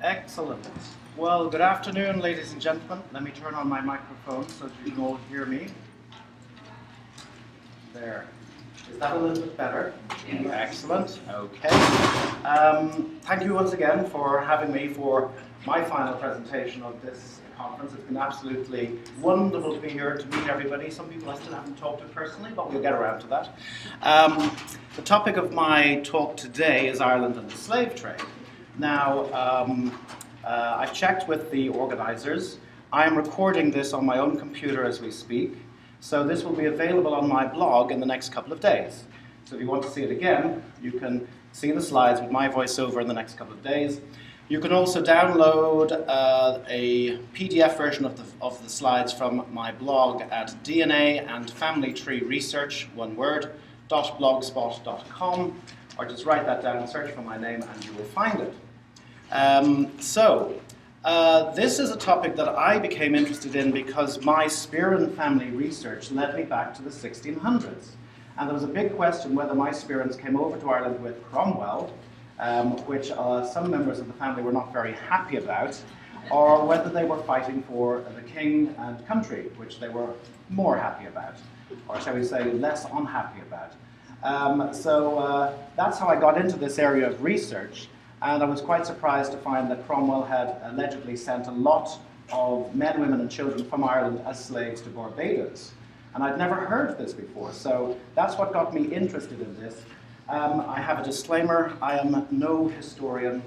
Excellent. Well, good afternoon, ladies and gentlemen. Let me turn on my microphone so that you can all hear me. There. Is that a little bit better? Yes. Excellent. Okay. Thank you once again for having me for my final presentation of this conference. It's been absolutely wonderful to be here to meet everybody. Some people I still haven't talked to personally, but we'll get around to that. The topic of my talk today is Ireland and the slave trade. Now, I've checked with the organizers. I'm recording this on my own computer as we speak, so this will be available on my blog in the next couple of days. So if you want to see it again, you can see the slides with my voiceover in the next couple of days. You can also download a PDF version of the slides from my blog at DNA and Family Tree Research, one word, .blogspot.com, or just write that down and search for my name and you will find it. This is a topic that I became interested in because my spear and family research led me back to the 1600s. And there was a big question whether my spearants came over to Ireland with Cromwell, which some members of the family were not very happy about, or whether they were fighting for the king and country, which they were more happy about, or shall we say less unhappy about. That's how I got into this area of research. And I was quite surprised to find that Cromwell had allegedly sent a lot of men, women and children from Ireland as slaves to Barbados. And I'd never heard of this before, so that's what got me interested in this. I have a disclaimer, I am no historian.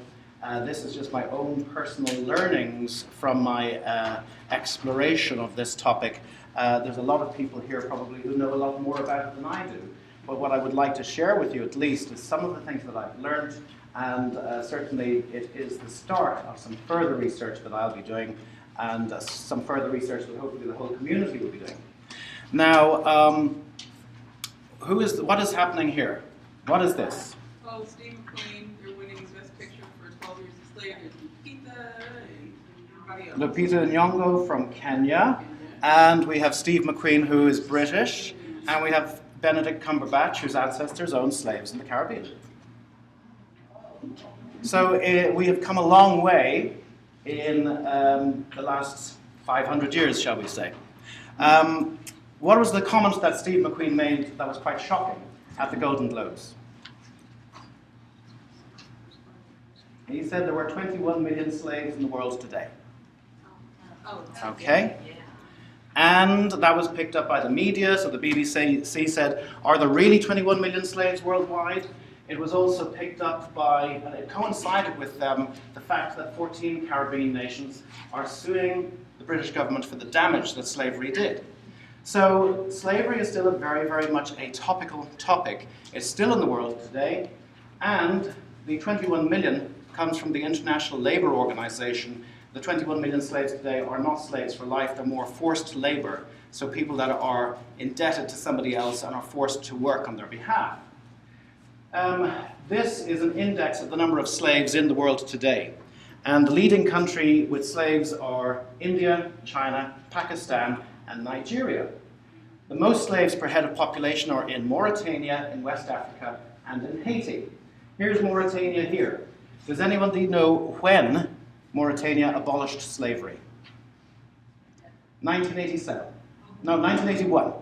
This is just my own personal learnings from my exploration of this topic. There's a lot of people here probably who know a lot more about it than I do. But what I would like to share with you at least is some of the things that I've learned. And certainly it is the start of some further research that I'll be doing, and some further research that hopefully the whole community will be doing. Now, what is happening here? What is this? Oh, Steve McQueen, you're winning his Best Picture for 12 Years a Slave. There's Lupita and everybody else. Lupita Nyong'o from Kenya, and we have Steve McQueen, who is British, and we have Benedict Cumberbatch, whose ancestors owned slaves in the Caribbean. So we have come a long way in the last 500 years, shall we say. What was the comment that Steve McQueen made that was quite shocking at the Golden Globes? He said there were 21 million slaves in the world today. Okay. And that was picked up by the media, so the BBC said, are there really 21 million slaves worldwide? It was also picked up by, and it coincided with the fact that 14 Caribbean nations are suing the British government for the damage that slavery did. So slavery is still a very, very much a topical topic. It's still in the world today, and the 21 million comes from the International Labour Organization. The 21 million slaves today are not slaves for life, they're more forced labor, so people that are indebted to somebody else and are forced to work on their behalf. This is an index of the number of slaves in the world today. And the leading country with slaves are India, China, Pakistan, and Nigeria. The most slaves per head of population are in Mauritania, in West Africa, and in Haiti. Here's Mauritania here. Does anybody know when Mauritania abolished slavery? 1987. No, 1981.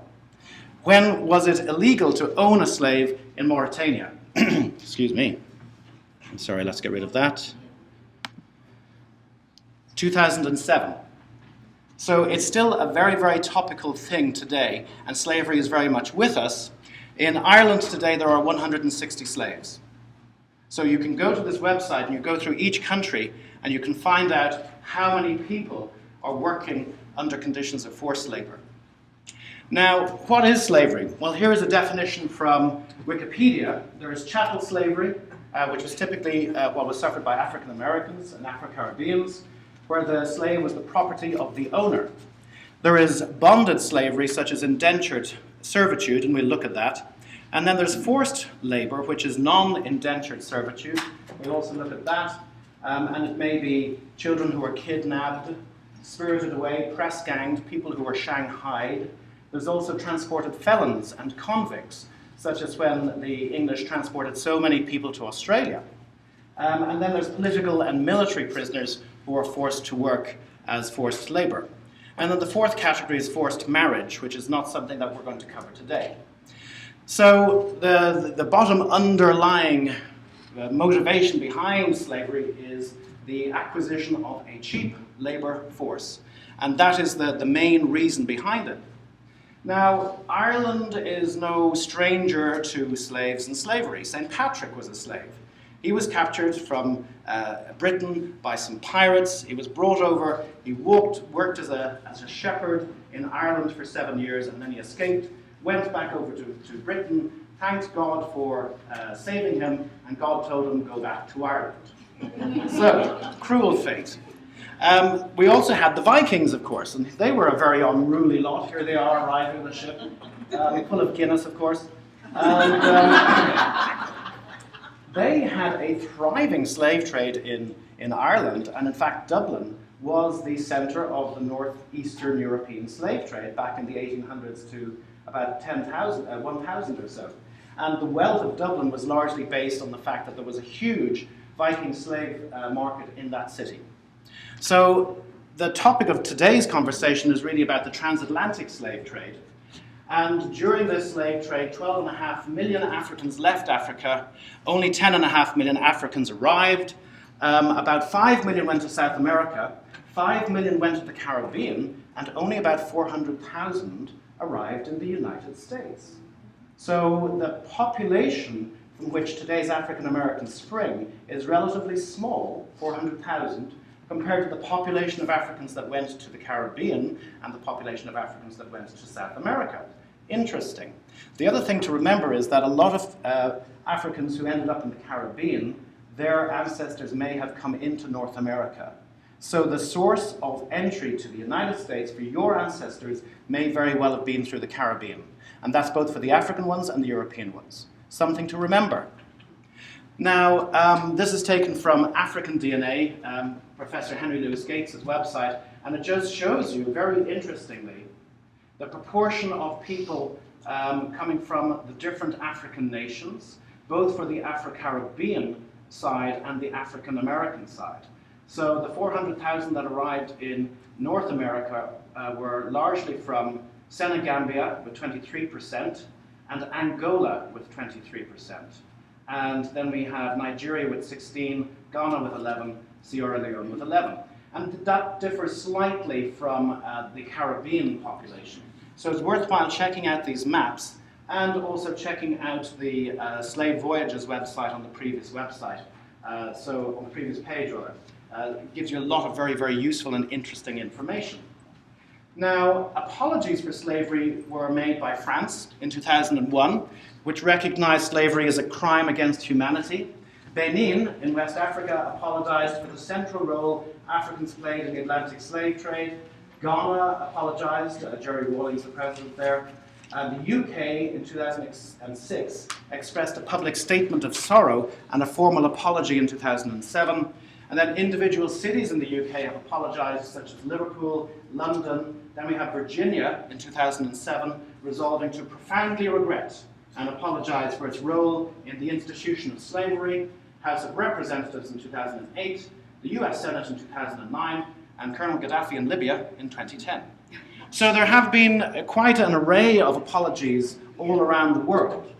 When was it illegal to own a slave in Mauritania? Excuse me. I'm sorry, let's get rid of that. 2007. So it's still a very, very topical thing today, and slavery is very much with us. In Ireland today, there are 160 slaves. So you can go to this website and you go through each country and you can find out how many people are working under conditions of forced labor. Now, what is slavery? Well, here is a definition from Wikipedia. There is chattel slavery, which was typically what was suffered by African Americans and Afro-Caribbeans, where the slave was the property of the owner. There is bonded slavery, such as indentured servitude, and we'll look at that. And then there's forced labor, which is non-indentured servitude. We'll also look at that. And it may be children who are kidnapped, spirited away, press-ganged, people who were shanghaied. There's also transported felons and convicts, such as when the English transported so many people to Australia. And then there's political and military prisoners who are forced to work as forced labor. And then the fourth category is forced marriage, which is not something that we're going to cover today. So the bottom underlying motivation behind slavery is the acquisition of a cheap labor force. And that is the main reason behind it. Now, Ireland is no stranger to slaves and slavery. St. Patrick was a slave. He was captured from Britain by some pirates. He was brought over. He worked as a shepherd in Ireland for 7 years, and then he escaped, went back over to Britain, thanked God for saving him, and God told him, go back to Ireland. So, cruel fate. We also had the Vikings, of course, and they were a very unruly lot. Here they are arriving on the ship, full of Guinness, of course. And they had a thriving slave trade in Ireland, and in fact Dublin was the centre of the northeastern European slave trade back in the 1800s to about 1,000 or so. And the wealth of Dublin was largely based on the fact that there was a huge Viking slave market in that city. So the topic of today's conversation is really about the transatlantic slave trade. And during this slave trade, 12.5 million Africans left Africa, only 10.5 million Africans arrived, about 5 million went to South America, 5 million went to the Caribbean, and only about 400,000 arrived in the United States. So the population from which today's African Americans spring is relatively small, 400,000, compared to the population of Africans that went to the Caribbean and the population of Africans that went to South America. Interesting. The other thing to remember is that a lot of Africans who ended up in the Caribbean, their ancestors may have come into North America. So the source of entry to the United States for your ancestors may very well have been through the Caribbean. And that's both for the African ones and the European ones. Something to remember. Now, this is taken from African DNA, Professor Henry Louis Gates' website, and it just shows you, very interestingly, the proportion of people coming from the different African nations, both for the Afro-Caribbean side and the African-American side. So the 400,000 that arrived in North America were largely from Senegambia with 23%, and Angola with 23%. And then we have Nigeria with 16, Ghana with 11, Sierra Leone with 11. And that differs slightly from the Caribbean population. So it's worthwhile checking out these maps and also checking out the Slave Voyages website on the previous website. So on the previous page, rather. It gives you a lot of very, very useful and interesting information. Now, apologies for slavery were made by France in 2001, which recognized slavery as a crime against humanity. Benin, in West Africa, apologized for the central role Africans played in the Atlantic slave trade. Ghana apologized, Jerry Rawlings, the president there. The UK, in 2006, expressed a public statement of sorrow and a formal apology in 2007. And then individual cities in the UK have apologized, such as Liverpool, London. Then we have Virginia in 2007, resolving to profoundly regret and apologize for its role in the institution of slavery, House of Representatives in 2008, the US Senate in 2009, and Colonel Gaddafi in Libya in 2010. So there have been quite an array of apologies all around the world.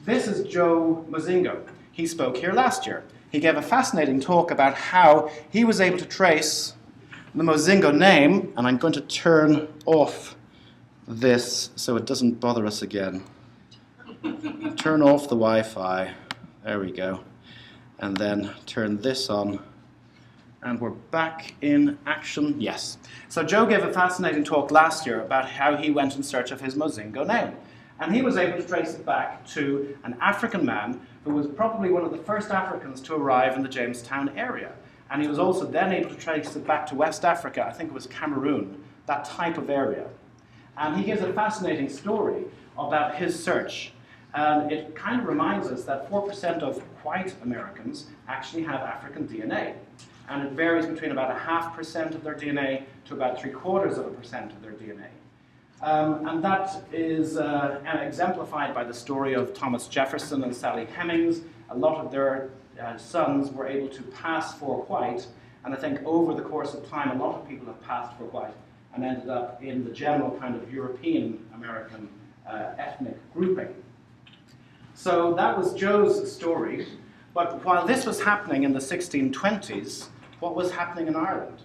This is Joe Mozingo. He spoke here last year. He gave a fascinating talk about how he was able to trace the Mozingo name, and I'm going to turn off this so it doesn't bother us again. Turn off the Wi-Fi. There we go. And then turn this on. And we're back in action. Yes. So Joe gave a fascinating talk last year about how he went in search of his Mozingo name. And he was able to trace it back to an African man who was probably one of the first Africans to arrive in the Jamestown area. And he was also then able to trace it back to West Africa, I think it was Cameroon, that type of area. And he gives a fascinating story about his search. And it kind of reminds us that 4% of white Americans actually have African DNA. and it varies between about 0.5% of their DNA to about 0.75% of their DNA. And that is exemplified by the story of Thomas Jefferson and Sally Hemings. A lot of their sons were able to pass for white, and I think over the course of time, a lot of people have passed for white and ended up in the general kind of European American ethnic grouping. So that was Joe's story. But while this was happening in the 1620s, what was happening in Ireland?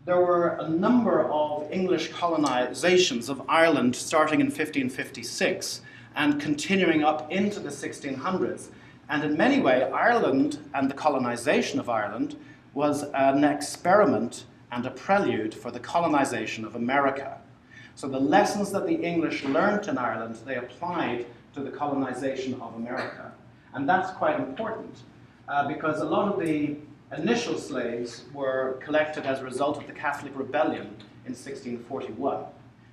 There were a number of English colonizations of Ireland starting in 1556 and continuing up into the 1600s. And in many ways, Ireland and the colonization of Ireland was an experiment and a prelude for the colonization of America. So the lessons that the English learned in Ireland, they applied to the colonization of America. And that's quite important because a lot of the initial slaves were collected as a result of the Catholic Rebellion in 1641.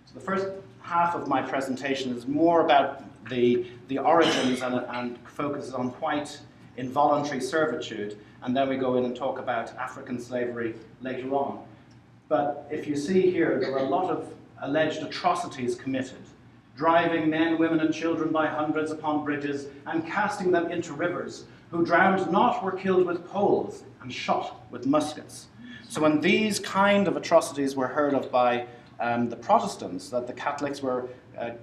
So the first half of my presentation is more about the origins and focuses on white involuntary servitude, and then we go in and talk about African slavery later on. But if you see here, there were a lot of alleged atrocities committed, driving men, women, and children by hundreds upon bridges and casting them into rivers. Who drowned not were killed with poles and shot with muskets. So when these kind of atrocities were heard of by the Protestants, that the Catholics were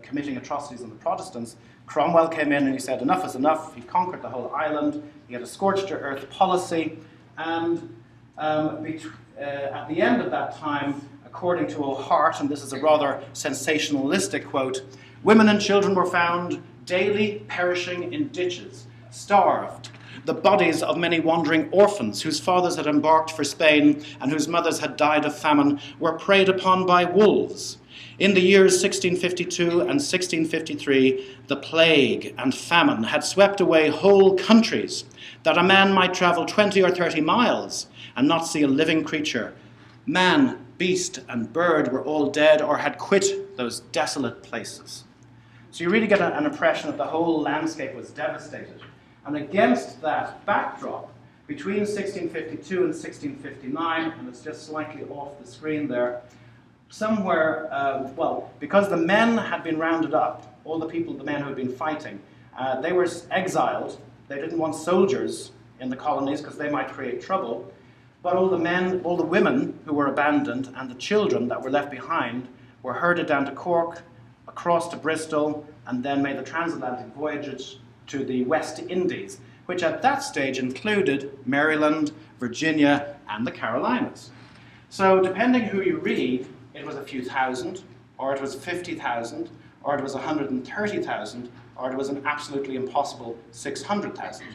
committing atrocities on the Protestants, Cromwell came in and he said, enough is enough. He conquered the whole island. He had a scorched-to-earth policy. And at the end of that time, according to O'Hart, and this is a rather sensationalistic quote, women and children were found daily perishing in ditches, starved. The bodies of many wandering orphans whose fathers had embarked for Spain and whose mothers had died of famine were preyed upon by wolves. In the years 1652 and 1653, the plague and famine had swept away whole countries, that a man might travel 20 or 30 miles and not see a living creature. Man, beast, and bird were all dead or had quit those desolate places. So you really get an impression that the whole landscape was devastated. And against that backdrop, between 1652 and 1659, and it's just slightly off the screen there, somewhere, because the men had been rounded up, all the men who had been fighting, they were exiled. They didn't want soldiers in the colonies because they might create trouble. But all the men, all the women who were abandoned and the children that were left behind were herded down to Cork, across to Bristol, and then made the transatlantic voyages to the West Indies, which at that stage included Maryland, Virginia, and the Carolinas. So depending who you read, it was a few thousand, or it was 50,000, or it was 130,000, or it was an absolutely impossible 600,000.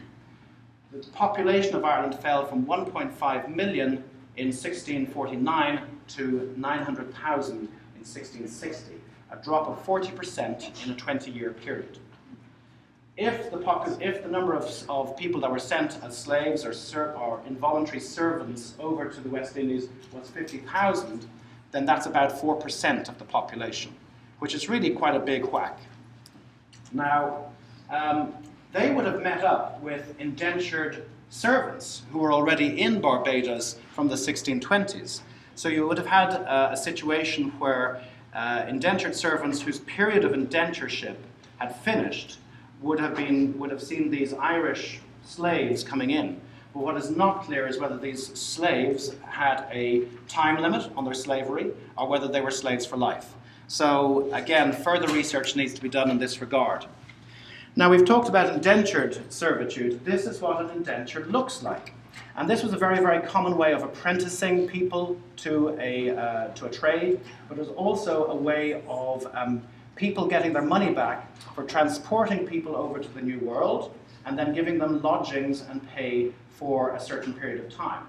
The population of Ireland fell from 1.5 million in 1649 to 900,000 in 1660, a drop of 40% in a 20-year period. If the number of people that were sent as slaves or involuntary servants over to the West Indies was 50,000, then that's about 4% of the population, which is really quite a big whack. Now, they would have met up with indentured servants who were already in Barbados from the 1620s. So you would have had a situation where indentured servants whose period of indentureship had finished would have seen these Irish slaves coming in. But what is not clear is whether these slaves had a time limit on their slavery or whether they were slaves for life. So again, further research needs to be done in this regard. Now, we've talked about indentured servitude. This is what an indenture looks like. And this was a very, very common way of apprenticing people to a trade, but it was also a way of people getting their money back for transporting people over to the New World and then giving them lodgings and pay for a certain period of time.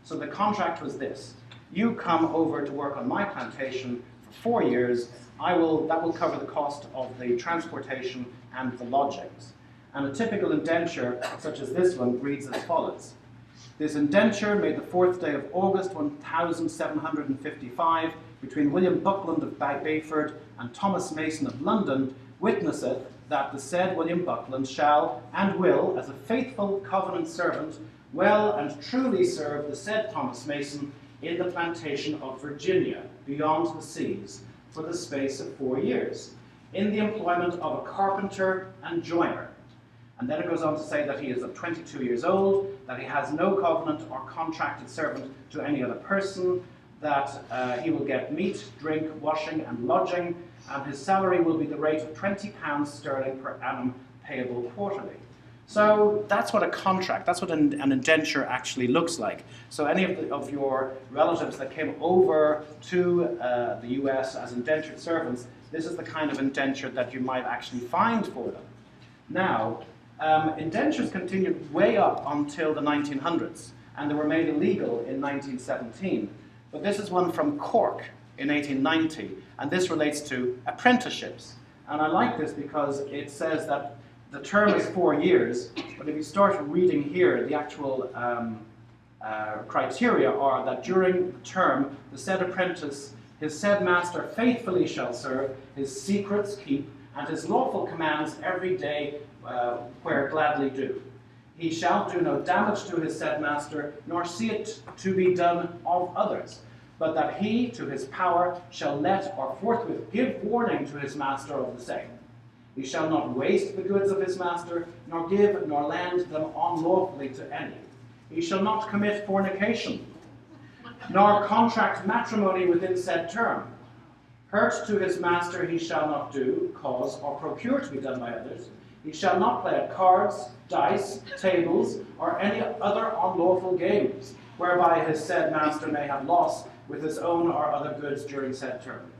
So the contract was this: you come over to work on my plantation for 4 years, that will cover the cost of the transportation and the lodgings. And a typical indenture, such as this one, reads as follows. This indenture, made the 4th day of August 1755, between William Buckland of Bayford and Thomas Mason of London, witnesseth that the said William Buckland shall and will, as a faithful covenant servant, well and truly serve the said Thomas Mason in the plantation of Virginia, beyond the seas, for the space of 4 years, in the employment of a carpenter and joiner. And then it goes on to say that he is of 22 years old, that he has no covenant or contracted servant to any other person, that he will get meat, drink, washing, and lodging, and his salary will be the rate of £20 sterling per annum, payable quarterly. So that's what a contract, that's what an indenture actually looks like. So any of your relatives that came over to the US as indentured servants, this is the kind of indenture that you might actually find for them. Now, indentures continued way up until the 1900s, and they were made illegal in 1917. But this is one from Cork in 1890, and this relates to apprenticeships. And I like this because it says that the term is 4 years, but if you start reading here, the actual criteria are that during the term, the said apprentice, his said master faithfully shall serve, his secrets keep, and his lawful commands every day where gladly do. He shall do no damage to his said master, nor see it to be done of others, but that he, to his power, shall let or forthwith give warning to his master of the same. He shall not waste the goods of his master, nor give nor lend them unlawfully to any. He shall not commit fornication, nor contract matrimony within said term. Hurt to his master he shall not do, cause, or procure to be done by others. He shall not play at cards, dice, tables, or any other unlawful games, whereby his said master may have loss with his own or other goods during said term.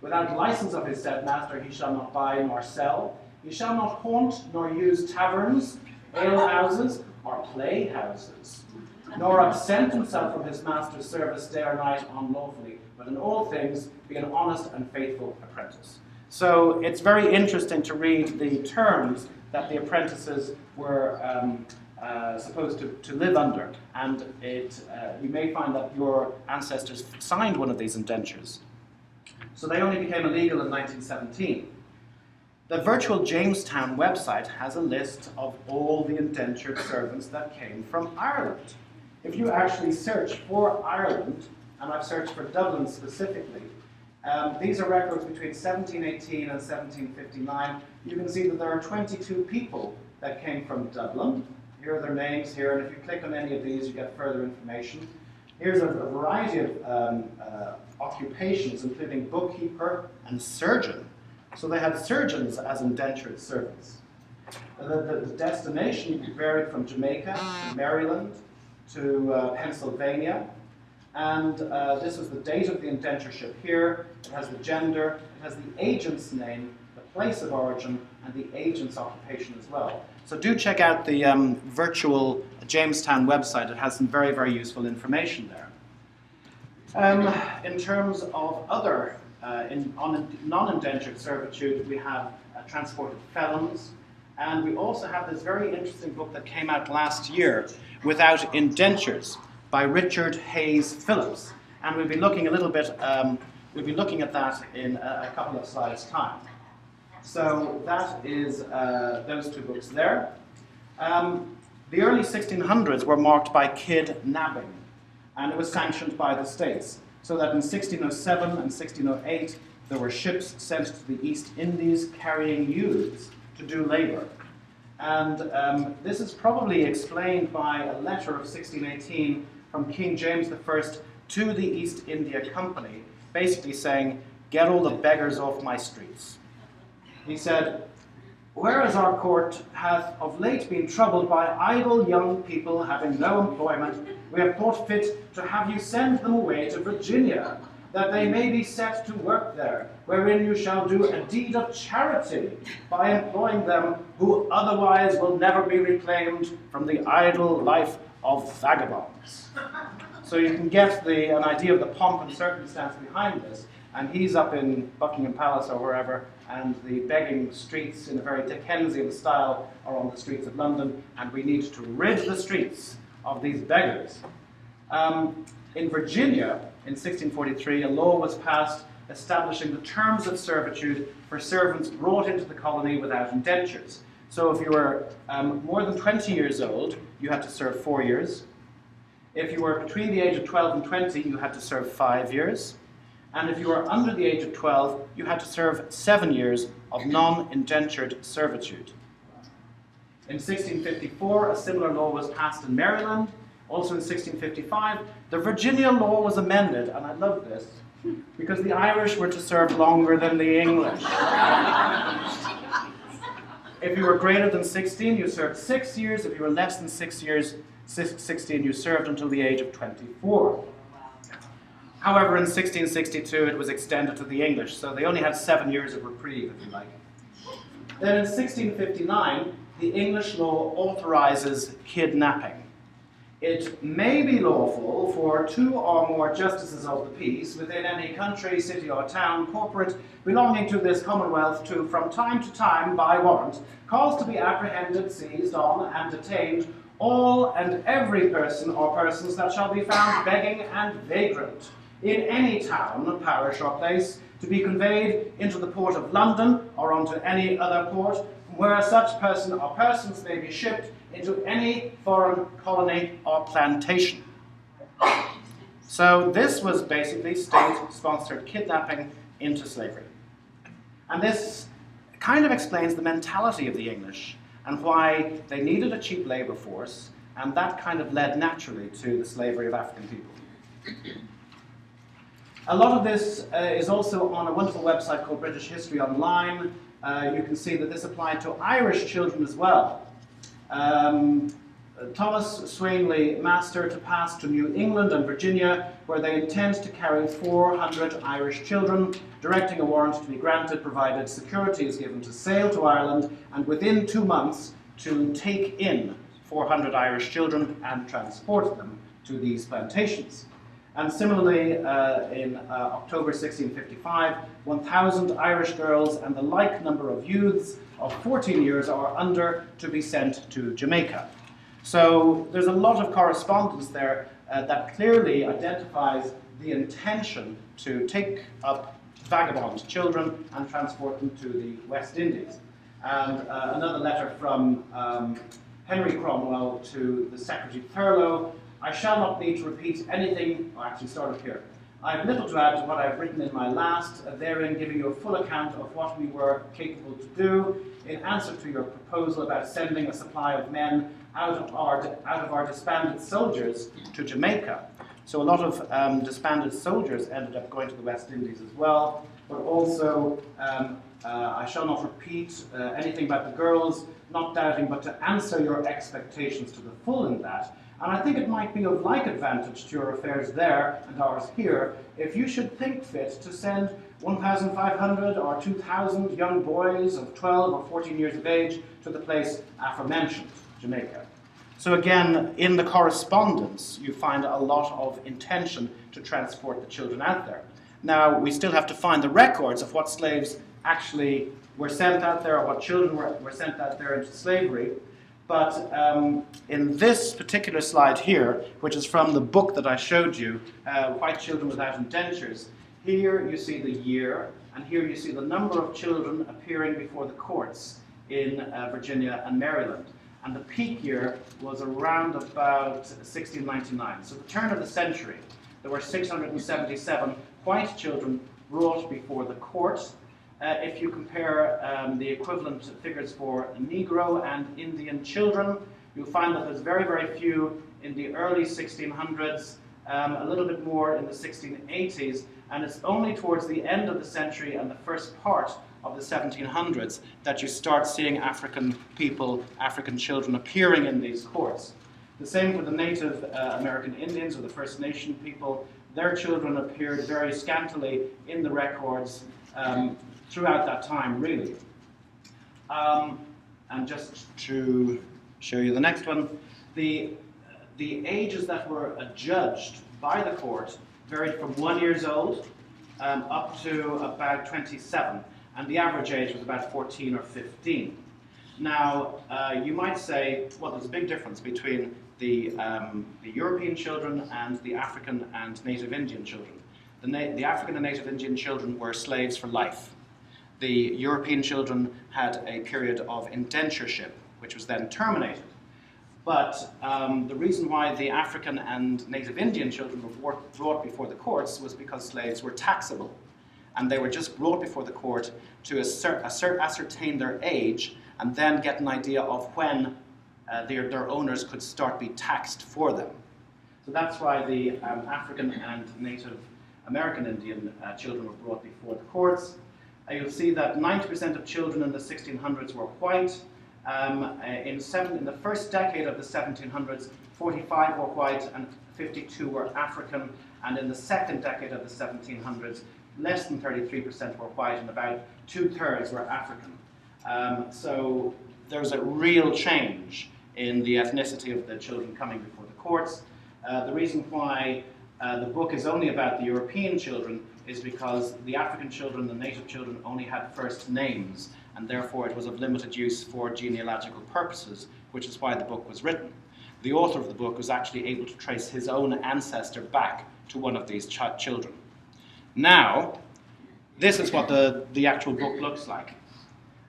Without license of his said master he shall not buy nor sell. He shall not haunt nor use taverns, alehouses, or playhouses, nor absent himself from his master's service day or night unlawfully, but in all things be an honest and faithful apprentice. So it's very interesting to read the terms that the apprentices were supposed to live under, and you may find that your ancestors signed one of these indentures. So they only became illegal in 1917. The virtual Jamestown website has a list of all the indentured servants that came from Ireland. If you actually search for Ireland, and I've searched for Dublin specifically, these are records between 1718 and 1759. You can see that there are 22 people that came from Dublin. Here are their names here, and if you click on any of these, you get further information. Here's a variety of occupations, including bookkeeper and surgeon. So they had surgeons as indentured servants. The destination varied from Jamaica to Maryland to Pennsylvania. And this was the date of the indentureship here. It has the gender, it has the agent's name, the place of origin, and the agent's occupation as well. So do check out the virtual Jamestown website. It has some very, very useful information there. In terms of other non-indentured servitude, we have transported felons, and we also have this very interesting book that came out last year, Without Indentures, by Richard Hayes Phillips, and we'll be looking a little bit. We'll be looking at that in a couple of slides' time. So that is those two books there. The early 1600s were marked by kidnapping, and it was sanctioned by the states. So that in 1607 and 1608, there were ships sent to the East Indies carrying youths to do labor. And this is probably explained by a letter of 1618 from King James I to the East India Company, basically saying, "Get all the beggars off my streets." He said, "Whereas our court hath of late been troubled by idle young people having no employment, we have thought fit to have you send them away to Virginia, that they may be set to work there, wherein you shall do a deed of charity by employing them who otherwise will never be reclaimed from the idle life of vagabonds." So you can get an idea of the pomp and circumstance behind this. And he's up in Buckingham Palace or wherever, and the begging streets in a very Dickensian style are on the streets of London, and we need to rid the streets of these beggars. In Virginia, in 1643, a law was passed establishing the terms of servitude for servants brought into the colony without indentures. So if you were more than 20 years old, you had to serve 4 years. If you were between the age of 12 and 20, you had to serve 5 years. And if you were under the age of 12, you had to serve 7 years of non-indentured servitude. In 1654, a similar law was passed in Maryland. Also in 1655, the Virginia law was amended, and I love this, because the Irish were to serve longer than the English. If you were greater than 16, you served 6 years. If you were less than 6 years, 16, you served until the age of 24. However, in 1662, it was extended to the English, so they only had 7 years of reprieve, if you like. Then in 1659, the English law authorizes kidnapping. It may be lawful for 2 or more justices of the peace within any country, city or town, corporate, belonging to this Commonwealth to, from time to time, by warrant, cause to be apprehended, seized on, and detained all and every person or persons that shall be found begging and vagrant in any town, parish, or place, to be conveyed into the port of London or unto any other port, from where such person or persons may be shipped into any foreign colony or plantation. So this was basically state-sponsored kidnapping into slavery. And this kind of explains the mentality of the English and why they needed a cheap labor force, and that kind of led naturally to the slavery of African people. A lot of this is also on a wonderful website called British History Online. You can see that this applied to Irish children as well. Thomas Swainley Master to pass to New England and Virginia, where they intend to carry 400 Irish children, directing a warrant to be granted provided security is given to sail to Ireland, and within 2 months to take in 400 Irish children and transport them to these plantations. And similarly, in October 1655, 1,000 Irish girls and the like number of youths of 14 years or under to be sent to Jamaica. So there's a lot of correspondence there that clearly identifies the intention to take up vagabond children and transport them to the West Indies. And another letter from Henry Cromwell to the Secretary Thurlow: I shall not need to repeat anything, or actually start up here. I have little to add to what I have written in my last, therein giving you a full account of what we were capable to do in answer to your proposal about sending a supply of men out of our disbanded soldiers to Jamaica. So a lot of disbanded soldiers ended up going to the West Indies as well, but also I shall not repeat anything about the girls, not doubting, but to answer your expectations to the full in that. And I think it might be of like advantage to your affairs there and ours here if you should think fit to send 1,500 or 2,000 young boys of 12 or 14 years of age to the place aforementioned, Jamaica. So again, in the correspondence, you find a lot of intention to transport the children out there. Now, we still have to find the records of what slaves actually were sent out there or what children were sent out there into slavery. But in this particular slide here, which is from the book that I showed you, White Children Without Indentures, here you see the year, and here you see the number of children appearing before the courts in Virginia and Maryland. And the peak year was around about 1699. So the turn of the century, there were 677 white children brought before the court. If you compare the equivalent figures for Negro and Indian children, you'll find that there's very, very few in the early 1600s, a little bit more in the 1680s, and it's only towards the end of the century and the first part of the 1700s that you start seeing African people, African children appearing in these courts. The same for the Native American Indians or the First Nation people. Their children appeared very scantily in the records throughout that time, really. And just to show you the next one, the ages that were adjudged by the court varied from 1 year old up to about 27, and the average age was about 14 or 15. Now, you might say, well, there's a big difference between the European children and the African and Native Indian children. The African and Native Indian children were slaves for life. the European children had a period of indentureship, which was then terminated. But the reason why the African and native Indian children were brought before the courts was because slaves were taxable. And they were just brought before the court to ascertain their age and then get an idea of when their owners could start be taxed for them. So that's why the African and Native American Indian children were brought before the courts. You'll see that 90% of children in the 1600s were white. In the first decade of the 1700s, 45 were white and 52 were African. And in the second decade of the 1700s, less than 33% were white and about 2/3 were African. So there's a real change in the ethnicity of the children coming before the courts. The reason why the book is only about the European children is because the African children, the native children, only had first names, and therefore it was of limited use for genealogical purposes, which is why the book was written. The author of the book was actually able to trace his own ancestor back to one of these children. Now, this is what the actual book looks like.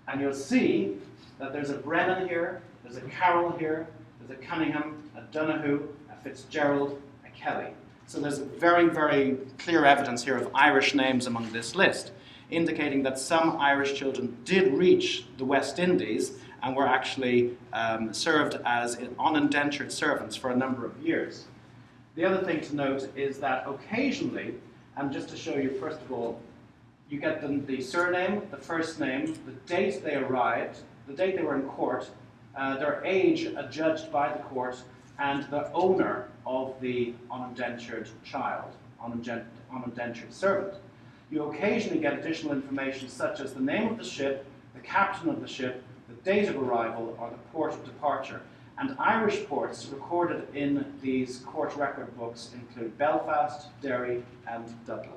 And you'll see that there's a Brennan here, there's a Carroll here, there's a Cunningham, a Donoghue, a Fitzgerald, a Kelly. So there's very, very clear evidence here of Irish names among this list, indicating that some Irish children did reach the West Indies and were actually served as unindentured servants for a number of years. The other thing to note is that occasionally, and just to show you first of all, you get the surname, the first name, the date they arrived, the date they were in court, their age adjudged by the court, and the owner of the unindentured child, unindentured servant. You occasionally get additional information such as the name of the ship, the captain of the ship, the date of arrival, or the port of departure. And Irish ports recorded in these court record books include Belfast, Derry, and Dublin.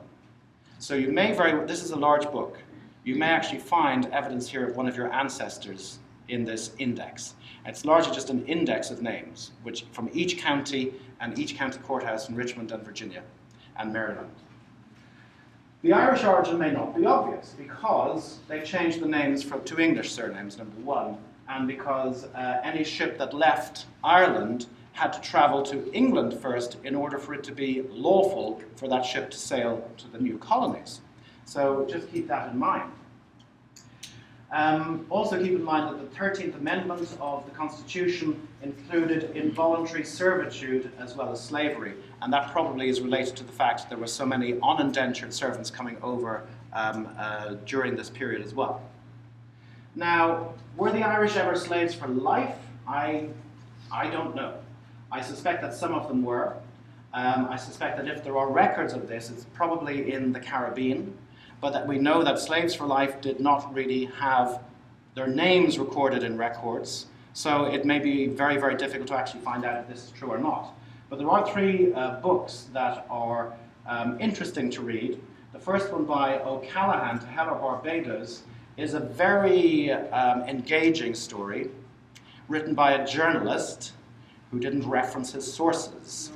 So you may this is a large book. You may actually find evidence here of one of your ancestors in this index. It's largely just an index of names, which from each county and each county courthouse in Richmond and Virginia and Maryland. The Irish origin may not be obvious because they changed the names to English surnames, number one, and because any ship that left Ireland had to travel to England first in order for it to be lawful for that ship to sail to the new colonies. So just keep that in mind. Also keep in mind that the 13th Amendment of the Constitution included involuntary servitude as well as slavery, and that probably is related to the fact that there were so many unindentured servants coming over during this period as well. Now, were the Irish ever slaves for life? I don't know. I suspect that some of them were. I suspect that if there are records of this, it's probably in the Caribbean, but that we know that slaves for life did not really have their names recorded in records, so it may be very, very difficult to actually find out if this is true or not. But there are three books that are interesting to read. The first one by O'Callaghan, To Hell or Barbados, is a very engaging story written by a journalist who didn't reference his sources.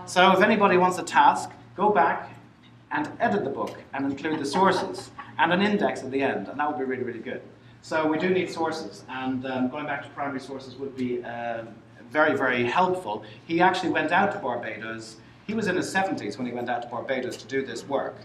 So if anybody wants a task, go back and edit the book and include the sources and an index at the end, and that would be really, really good. So we do need sources, and going back to primary sources would be very, very helpful. He actually went out to Barbados. He was in his 70s when he went out to Barbados to do this work,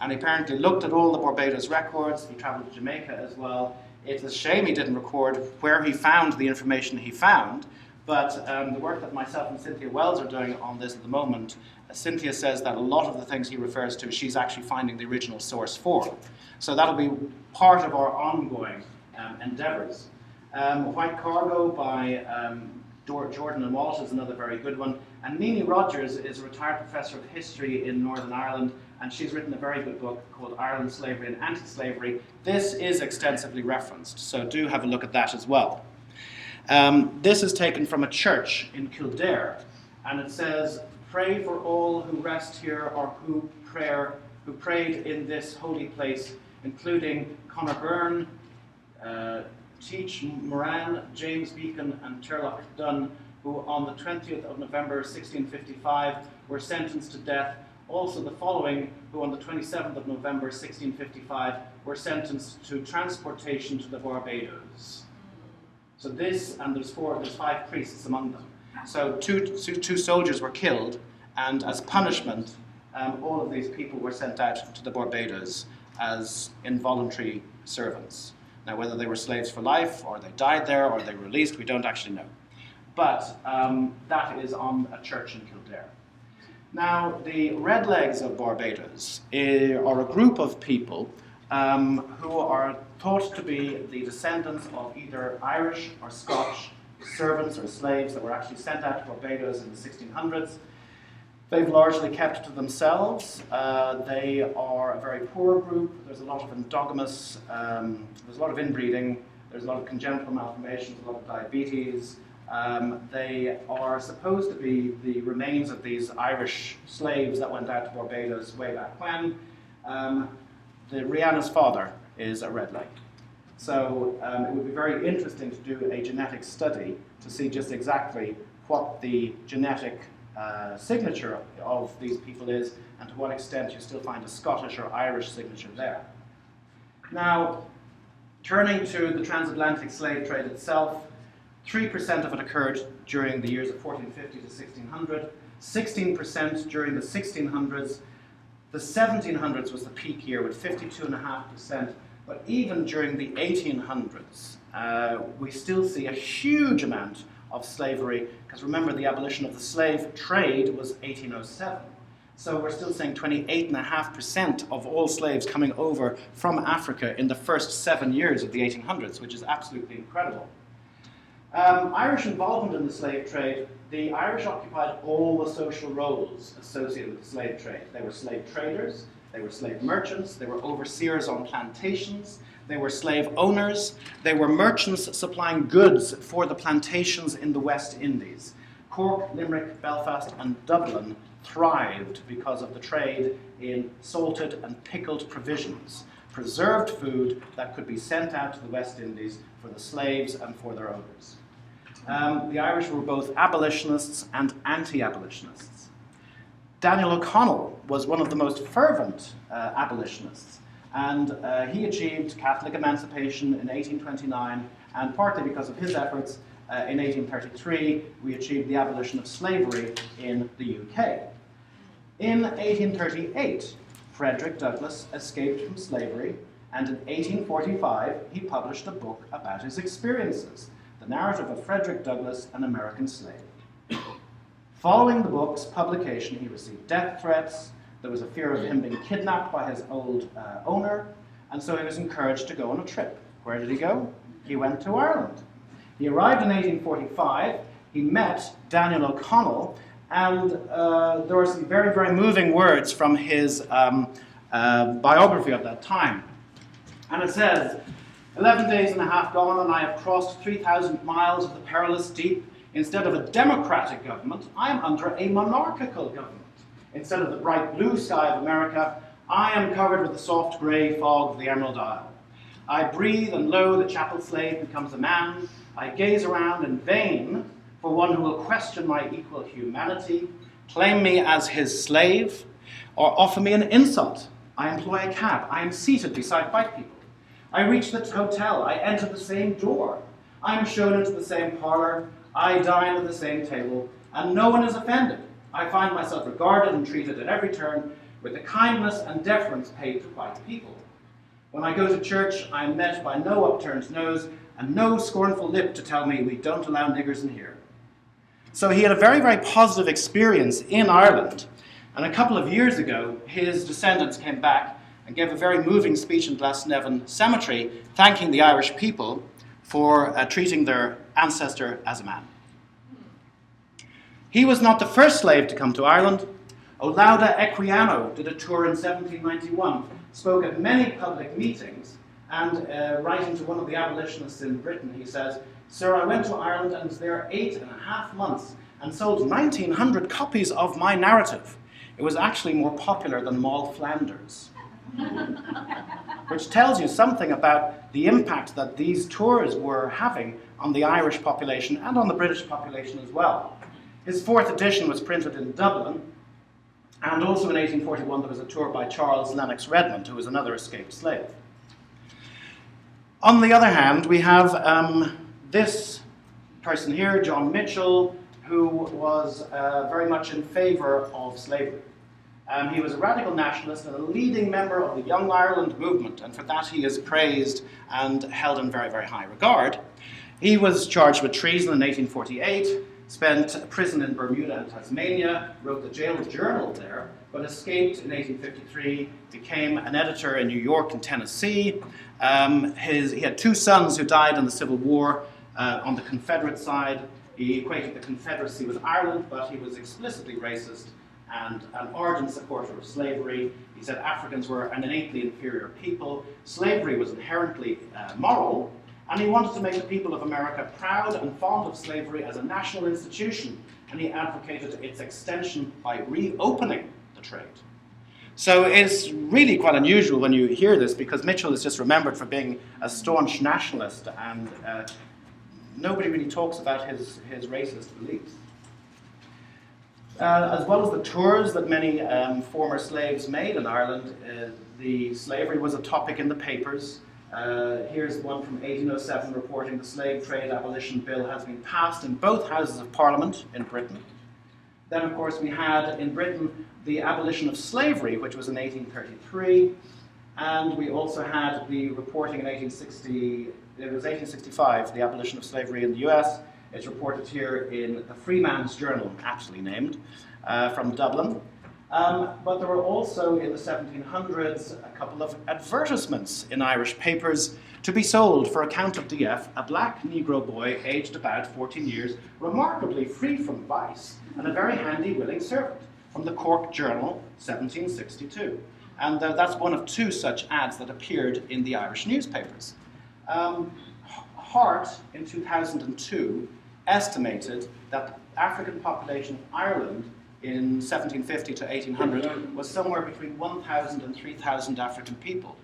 and he apparently looked at all the Barbados records. He traveled to Jamaica as well. It's a shame he didn't record where he found the information he found, but the work that myself and Cynthia Wells are doing on this at the moment, Cynthia says that a lot of the things he refers to, she's actually finding the original source for. So that'll be part of our ongoing endeavours. White Cargo by Jordan and Walsh is another very good one. And Mimi Rogers is a retired professor of history in Northern Ireland, and she's written a very good book called Ireland, Slavery and Anti-Slavery. This is extensively referenced, so do have a look at that as well. This is taken from a church in Kildare, and it says, "Pray for all who rest here or who prayed in this holy place, including Conor Byrne, Teach Moran, James Beacon, and Turlough Dunn, who on the 20th of November 1655 were sentenced to death, also the following, who on the 27th of November 1655 were sentenced to transportation to the Barbados. So this, and there's 5 priests among them. So two soldiers were killed, and as punishment, all of these people were sent out to the Barbados as involuntary servants. Now, whether they were slaves for life, or they died there, or they were released, we don't actually know. But that is on a church in Kildare. Now, the Redlegs of Barbados are a group of people who are thought to be the descendants of either Irish or Scotch servants or slaves that were actually sent out to Barbados in the 1600s. They've largely kept to themselves. They are a very poor group. There's a lot of endogamous, there's a lot of inbreeding, there's a lot of congenital malformations, a lot of diabetes. They are supposed to be the remains of these Irish slaves that went out to Barbados way back when. Rihanna's father is a Redleg. So it would be very interesting to do a genetic study to see just exactly what the genetic signature of these people is, and to what extent you still find a Scottish or Irish signature there. Now, turning to the transatlantic slave trade itself, 3% of it occurred during the years of 1450 to 1600, 16% during the 1600s. The 1700s was the peak year with 52.5%, but even during the 1800s, we still see a huge amount of slavery, because remember, the abolition of the slave trade was 1807. So we're still saying 28.5% of all slaves coming over from Africa in the first 7 years of the 1800s, which is absolutely incredible. Irish involvement in the slave trade, the Irish occupied all the social roles associated with the slave trade. They were slave traders, they were slave merchants, they were overseers on plantations, they were slave owners, they were merchants supplying goods for the plantations in the West Indies. Cork, Limerick, Belfast, and Dublin thrived because of the trade in salted and pickled provisions, preserved food that could be sent out to the West Indies for the slaves and for their owners. The Irish were both abolitionists and anti-abolitionists. Daniel O'Connell was one of the most fervent abolitionists, and he achieved Catholic emancipation in 1829, and partly because of his efforts, in 1833, we achieved the abolition of slavery in the UK. In 1838, Frederick Douglass escaped from slavery, and in 1845, he published a book about his experiences, The Narrative of Frederick Douglass, an American Slave. Following the book's publication, he received death threats. There was a fear of him being kidnapped by his old owner, and so he was encouraged to go on a trip. Where did he go? He went to Ireland. He arrived in 1845. He met Daniel O'Connell, and there were some very, very moving words from his biography of that time. And it says, 11 days and a half gone, and I have crossed 3,000 miles of the perilous deep. Instead of a democratic government, I am under a monarchical government. Instead of the bright blue sky of America, I am covered with the soft grey fog of the Emerald Isle. I breathe, and lo, the chattel slave becomes a man. I gaze around in vain for one who will question my equal humanity, claim me as his slave, or offer me an insult. I employ a cab. I am seated beside white people. I reach the hotel. I enter the same door. I am shown into the same parlor. I dine at the same table, and no one is offended. I find myself regarded and treated at every turn with the kindness and deference paid to white people. When I go to church, I am met by no upturned nose and no scornful lip to tell me we don't allow niggers in here. So he had a very, very positive experience in Ireland. And a couple of years ago, his descendants came back and gave a very moving speech in Glasnevin Cemetery, thanking the Irish people for treating their ancestor as a man. He was not the first slave to come to Ireland. Olaudah Equiano did a tour in 1791, spoke at many public meetings, and writing to one of the abolitionists in Britain, he says, "Sir, I went to Ireland and was there 8.5 months and sold 1,900 copies of my narrative. It was actually more popular than Moll Flanders." Which tells you something about the impact that these tours were having on the Irish population and on the British population as well. His 4th edition was printed in Dublin, And also in 1841 there was a tour by Charles Lennox Redmond, who was another escaped slave. On the other hand, we have this person here, John Mitchell, who was very much in favour of slavery. He was a radical nationalist and a leading member of the Young Ireland movement, and for that he is praised and held in very, very high regard. He was charged with treason in 1848, spent prison in Bermuda and Tasmania, wrote the jail journal there, but escaped in 1853, became an editor in New York and Tennessee. He had two sons who died in the Civil War on the Confederate side. He equated the Confederacy with Ireland, but he was explicitly racist and an ardent supporter of slavery. He said Africans were an innately inferior people, slavery was inherently moral, and he wanted to make the people of America proud and fond of slavery as a national institution, and he advocated its extension by reopening the trade. So it's really quite unusual when you hear this, because Mitchell is just remembered for being a staunch nationalist, and nobody really talks about his racist beliefs. As well as the tours that many former slaves made in Ireland, the slavery was a topic in the papers. Here's one from 1807 reporting the slave trade abolition bill has been passed in both houses of Parliament in Britain. Then, of course, we had in Britain the abolition of slavery, which was in 1833, and we also had the reporting in 1865, the abolition of slavery in the US. It's reported here in the Freeman's Journal, aptly named, from Dublin. But there were also, in the 1700s, a couple of advertisements in Irish papers to be sold for account of DF, a black Negro boy aged about 14 years, remarkably free from vice, and a very handy, willing servant, from the Cork Journal, 1762. And that's one of two such ads that appeared in the Irish newspapers. Hart, in 2002, estimated that the African population of Ireland in 1750 to 1800 was somewhere between 1,000 and 3,000 African people.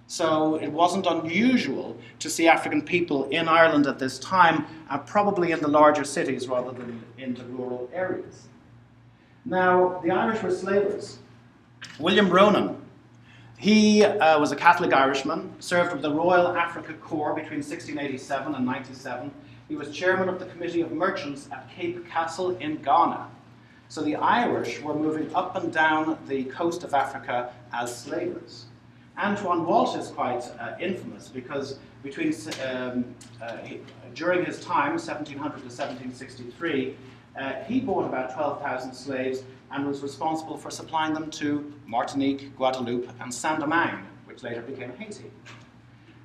So it wasn't unusual to see African people in Ireland at this time, probably in the larger cities rather than in the rural areas. Now, the Irish were slavers. William Ronan, he was a Catholic Irishman, served with the Royal Africa Corps between 1687 and 97. He was chairman of the Committee of Merchants at Cape Castle in Ghana. So the Irish were moving up and down the coast of Africa as slavers. Antoine Walsh is quite infamous because during his time, 1700 to 1763, he bought about 12,000 slaves and was responsible for supplying them to Martinique, Guadeloupe, and Saint-Domingue, which later became Haiti.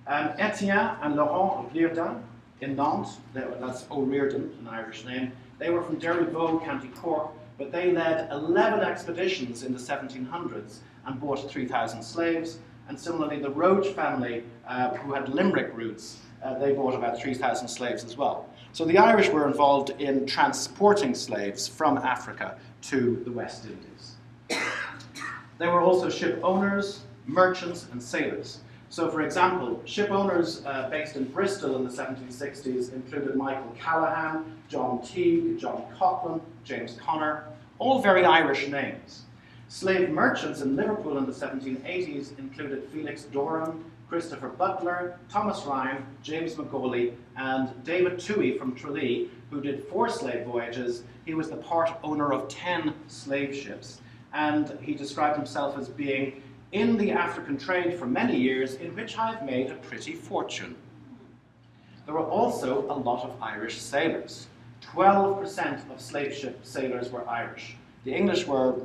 Etienne and Laurent O'Riordan in Nantes, that's O'Riordan, an Irish name, they were from Derryvoe, County Cork, but they led 11 expeditions in the 1700s and bought 3,000 slaves. And similarly, the Roach family, who had Limerick roots, they bought about 3,000 slaves as well. So the Irish were involved in transporting slaves from Africa to the West Indies. They were also ship owners, merchants, and sailors. So, for example, ship owners based in Bristol in the 1760s included Michael Callahan, John Teague, John Coughlin, James Connor, all very Irish names. Slave merchants in Liverpool in the 1780s included Felix Doran, Christopher Butler, Thomas Ryan, James McGauley, and David Toohey from Tralee, who did 4 slave voyages. He was the part owner of 10 slave ships, and he described himself as being in the African trade for many years, in which I've made a pretty fortune. There were also a lot of Irish sailors. 12% of slave ship sailors were Irish. The English were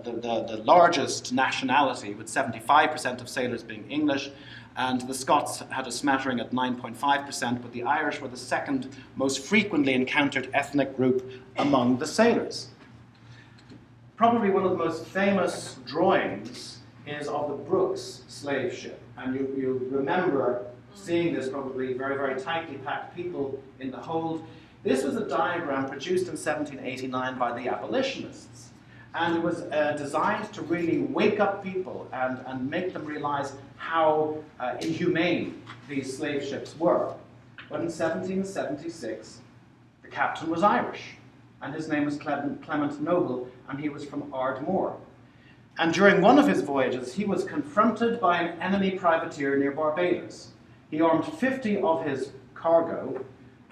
the largest nationality, with 75% of sailors being English, and the Scots had a smattering at 9.5%, but the Irish were the second most frequently encountered ethnic group among the sailors. Probably one of the most famous drawings is of the Brooks slave ship, and you remember seeing this, probably very, very tightly packed people in the hold. This was a diagram produced in 1789 by the abolitionists, and it was designed to really wake up people and make them realize how inhumane these slave ships were. But in 1776, the captain was Irish, and his name was Clement Noble, and he was from Ardmore. And during one of his voyages, he was confronted by an enemy privateer near Barbados. He armed 50 of his cargo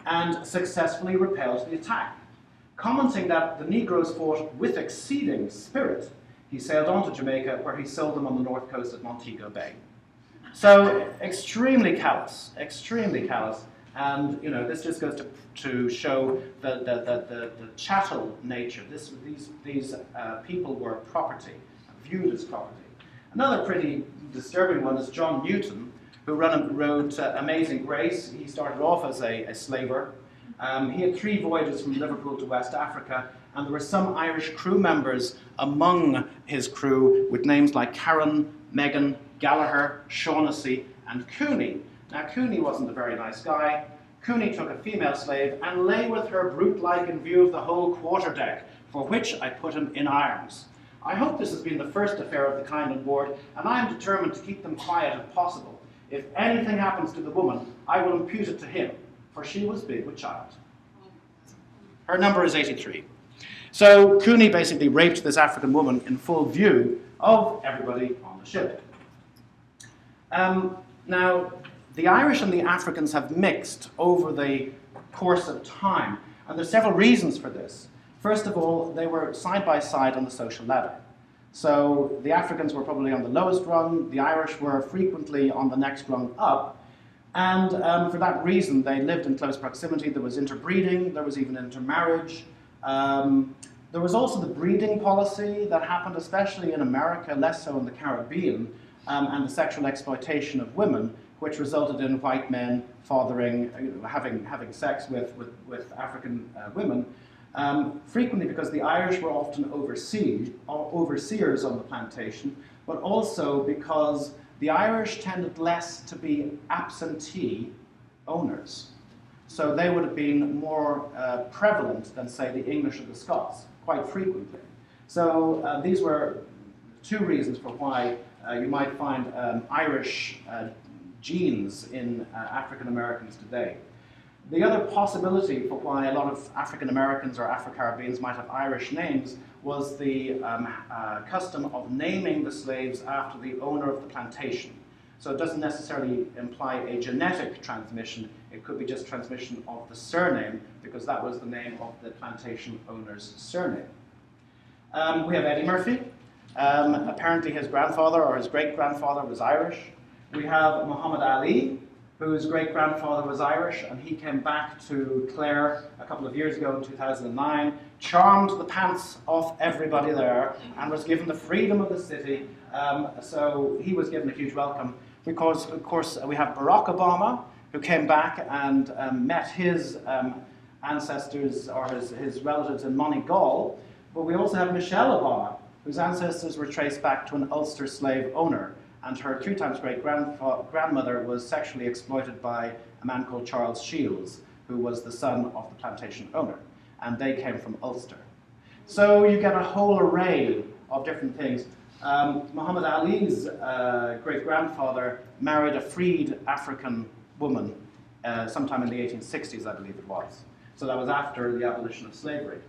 and successfully repelled the attack. Commenting that the Negroes fought with exceeding spirit, he sailed on to Jamaica, where he sold them on the north coast of Montego Bay. So extremely callous, and this just goes to show the chattel nature. These people were property, viewed as property. Another pretty disturbing one is John Newton, who wrote Amazing Grace. He started off as a slaver. He had 3 voyages from Liverpool to West Africa, and there were some Irish crew members among his crew with names like Karen, Megan, Gallagher, Shaughnessy, and Cooney. Now, Cooney wasn't a very nice guy. Cooney took a female slave and lay with her brute-like in view of the whole quarterdeck, for which I put him in irons. I hope this has been the first affair of the kind on board, and I am determined to keep them quiet if possible. If anything happens to the woman, I will impute it to him, for she was big with child. Her number is 83. So Cooney basically raped this African woman in full view of everybody on the ship. Now, the Irish and the Africans have mixed over the course of time, and there's several reasons for this. First of all, they were side by side on the social ladder. So the Africans were probably on the lowest rung, the Irish were frequently on the next rung up, and for that reason they lived in close proximity. There was interbreeding, there was even intermarriage. There was also the breeding policy that happened especially in America, less so in the Caribbean, and the sexual exploitation of women, which resulted in white men fathering, having sex with African women, frequently because the Irish were often overseers on the plantation, but also because the Irish tended less to be absentee owners. So they would have been more prevalent than, say, the English or the Scots, quite frequently. So these were 2 reasons for why you might find Irish genes in African Americans today. The other possibility for why a lot of African Americans or Afro-Caribbeans might have Irish names was the custom of naming the slaves after the owner of the plantation. So it doesn't necessarily imply a genetic transmission, it could be just transmission of the surname, because that was the name of the plantation owner's surname. We have Eddie Murphy. Apparently his grandfather or his great-grandfather was Irish. We have Muhammad Ali, whose great-grandfather was Irish, and he came back to Clare a couple of years ago in 2009, charmed the pants off everybody there, and was given the freedom of the city. So he was given a huge welcome. Because, of course, we have Barack Obama, who came back and met his ancestors or his relatives in Moneygall. But we also have Michelle Obama, whose ancestors were traced back to an Ulster slave owner, and her 3 times great-grandmother was sexually exploited by a man called Charles Shields, who was the son of the plantation owner, and they came from Ulster. So you get a whole array of different things. Muhammad Ali's great-grandfather married a freed African woman sometime in the 1860s, I believe it was. So that was after the abolition of slavery.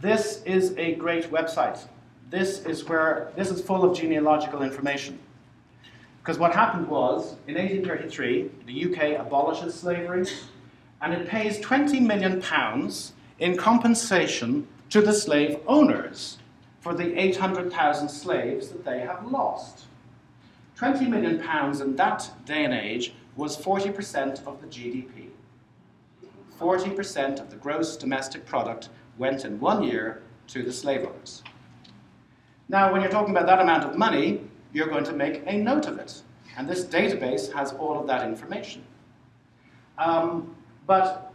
This is a great website. This is full of genealogical information. Because what happened was, in 1833, the UK abolishes slavery, and it pays £20 million in compensation to the slave owners for the 800,000 slaves that they have lost. £20 million in that day and age was 40% of the GDP. 40% of the gross domestic product went in 1 year to the slave owners. Now, when you're talking about that amount of money, you're going to make a note of it. And this database has all of that information. But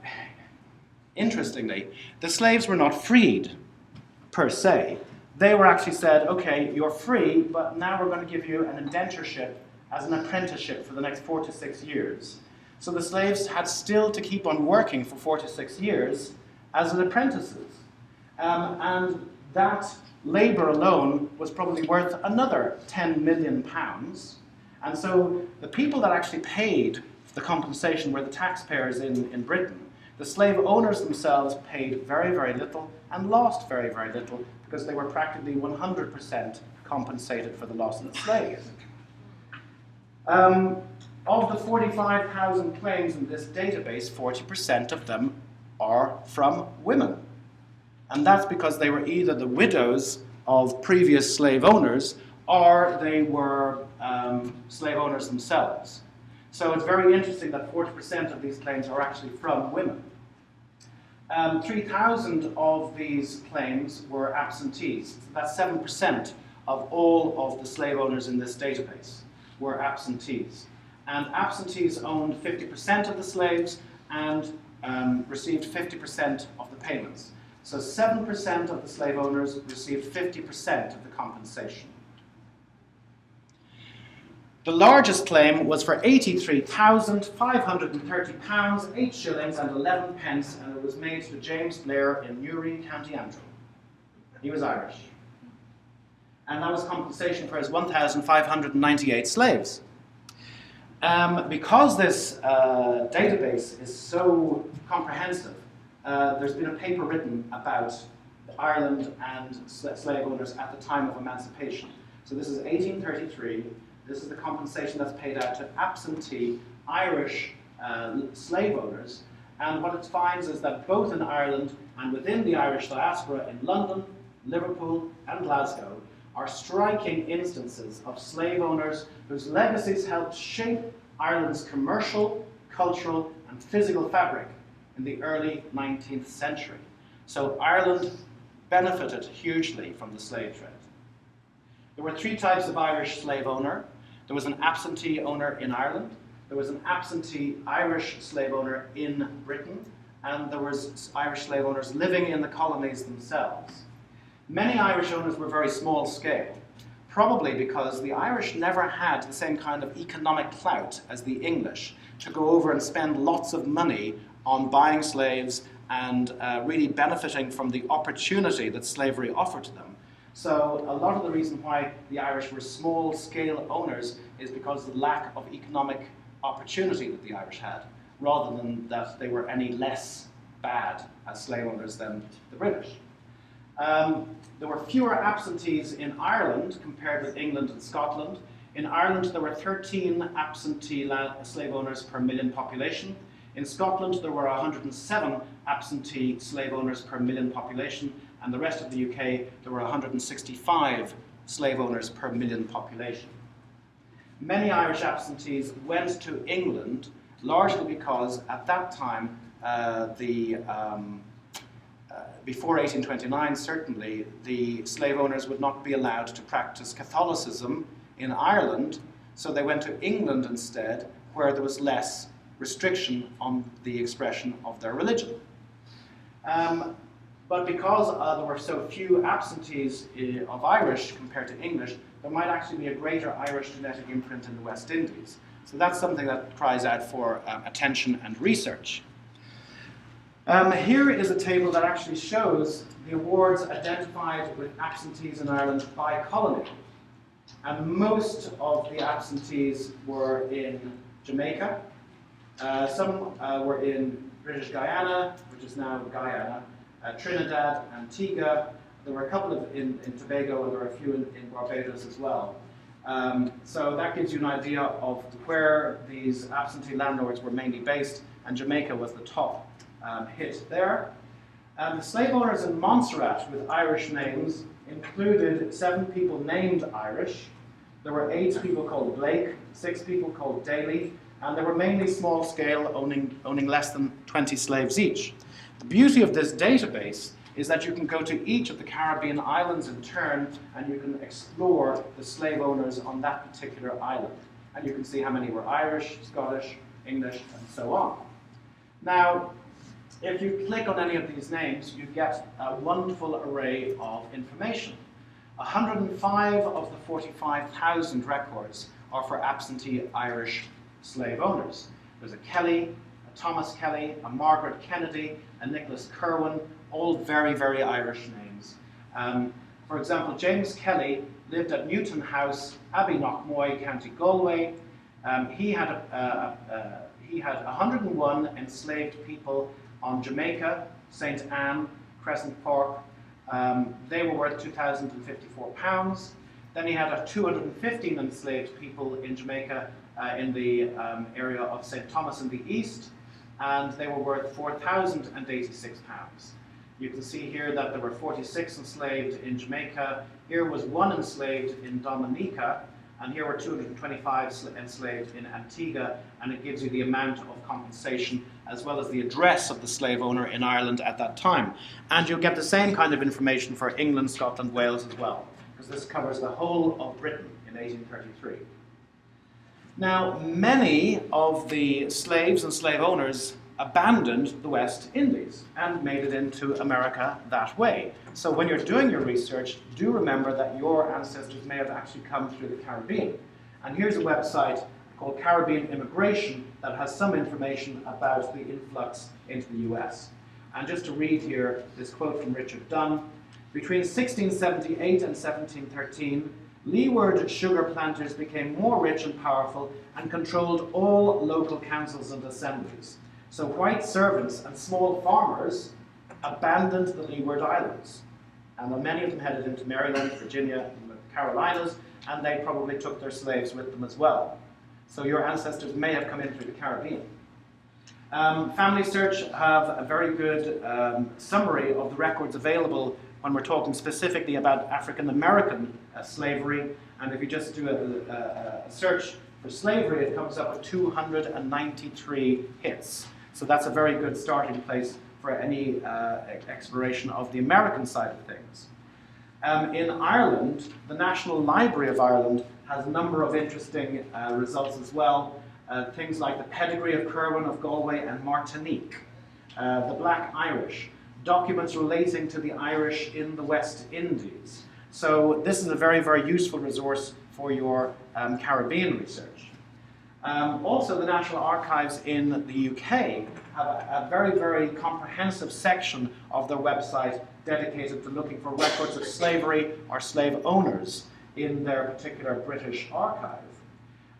interestingly, the slaves were not freed, per se. They were actually said, okay, you're free, but now we're going to give you an indentureship as an apprenticeship for the next 4 to 6 years. So the slaves had still to keep on working for 4 to 6 years as apprentices. And that labour alone was probably worth another £10 million. And so the people that actually paid the compensation were the taxpayers in Britain. The slave owners themselves paid very, very little and lost very, very little, because they were practically 100% compensated for the loss of the slaves. Of the 45,000 claims in this database, 40% of them are from women. And that's because they were either the widows of previous slave owners or they were slave owners themselves. So it's very interesting that 40% of these claims are actually from women. 3,000 of these claims were absentees. That's 7% of all of the slave owners in this database were absentees. And absentees owned 50% of the slaves and received 50% of the payments. So 7% of the slave owners received 50% of the compensation. The largest claim was for £83,530, 8 shillings and 11 pence, and it was made to James Blair in Newry, County Antrim. He was Irish. And that was compensation for his 1,598 slaves. Because this database is so comprehensive, there's been a paper written about Ireland and slave owners at the time of emancipation. So this is 1833. This is the compensation that's paid out to absentee Irish slave owners. And what it finds is that both in Ireland and within the Irish diaspora in London, Liverpool, and Glasgow are striking instances of slave owners whose legacies helped shape Ireland's commercial, cultural, and physical fabric in the early 19th century. So Ireland benefited hugely from the slave trade. There were 3 types of Irish slave owner. There was an absentee owner in Ireland, there was an absentee Irish slave owner in Britain, and there was Irish slave owners living in the colonies themselves. Many Irish owners were very small scale, probably because the Irish never had the same kind of economic clout as the English to go over and spend lots of money on buying slaves and really benefiting from the opportunity that slavery offered to them. So a lot of the reason why the Irish were small-scale owners is because of the lack of economic opportunity that the Irish had, rather than that they were any less bad as slave owners than the British. There were fewer absentees in Ireland compared with England and Scotland. In Ireland, there were 13 absentee slave owners per million population. In Scotland, there were 107 absentee slave owners per million population, and the rest of the UK, there were 165 slave owners per million population. Many Irish absentees went to England largely because at that time, before 1829 certainly, the slave owners would not be allowed to practice Catholicism in Ireland, so they went to England instead, where there was less restriction on the expression of their religion. But because there were so few absentees of Irish compared to English, there might actually be a greater Irish genetic imprint in the West Indies. So that's something that cries out for attention and research. Here is a table that actually shows the awards identified with absentees in Ireland by colony. And most of the absentees were in Jamaica. Some were in British Guyana, which is now Guyana, Trinidad, Antigua. There were a couple in Tobago, and there were a few in Barbados as well. So that gives you an idea of where these absentee landlords were mainly based, and Jamaica was the top hit there. The slave owners in Montserrat with Irish names included 7 people named Irish. There were 8 people called Blake, 6 people called Daly, and they were mainly small scale, owning less than 20 slaves each. The beauty of this database is that you can go to each of the Caribbean islands in turn and you can explore the slave owners on that particular island. And you can see how many were Irish, Scottish, English, and so on. Now, if you click on any of these names, you get a wonderful array of information. 105 of the 45,000 records are for absentee Irish slave owners. There's a Kelly, a Thomas Kelly, a Margaret Kennedy, a Nicholas Kerwin, all very, very Irish names. For example, James Kelly lived at Newton House, Abbey-Knockmoy, County Galway. He had 101 enslaved people on Jamaica, St. Anne, Crescent Park, They were worth £2,054. Then he had 215 enslaved people in Jamaica in the area of St. Thomas in the east, and they were worth £4,086. You can see here that there were 46 enslaved in Jamaica. Here was 1 enslaved in Dominica, and here were 225 enslaved in Antigua, and it gives you the amount of compensation as well as the address of the slave owner in Ireland at that time. And you'll get the same kind of information for England, Scotland, Wales as well, because this covers the whole of Britain in 1833. Now, many of the slaves and slave owners abandoned the West Indies and made it into America that way. So when you're doing your research, do remember that your ancestors may have actually come through the Caribbean. And here's a website called Caribbean Immigration that has some information about the influx into the US. And just to read here this quote from Richard Dunn, between 1678 and 1713, leeward sugar planters became more rich and powerful and controlled all local councils and assemblies. So white servants and small farmers abandoned the Leeward Islands. And many of them headed into Maryland, Virginia, and the Carolinas, and they probably took their slaves with them as well. So your ancestors may have come in through the Caribbean. Family Search have a very good summary of the records available when we're talking specifically about African American slavery. And if you just do a search for slavery, it comes up with 293 hits. So that's a very good starting place for any exploration of the American side of things. In Ireland, the National Library of Ireland has a number of interesting results as well. Things like the pedigree of Curwen of Galway and Martinique, the Black Irish, documents relating to the Irish in the West Indies. So this is a very, very useful resource for your Caribbean research. Also, the National Archives in the UK have a very, very comprehensive section of their website dedicated to looking for records of slavery or slave owners in their particular British archive.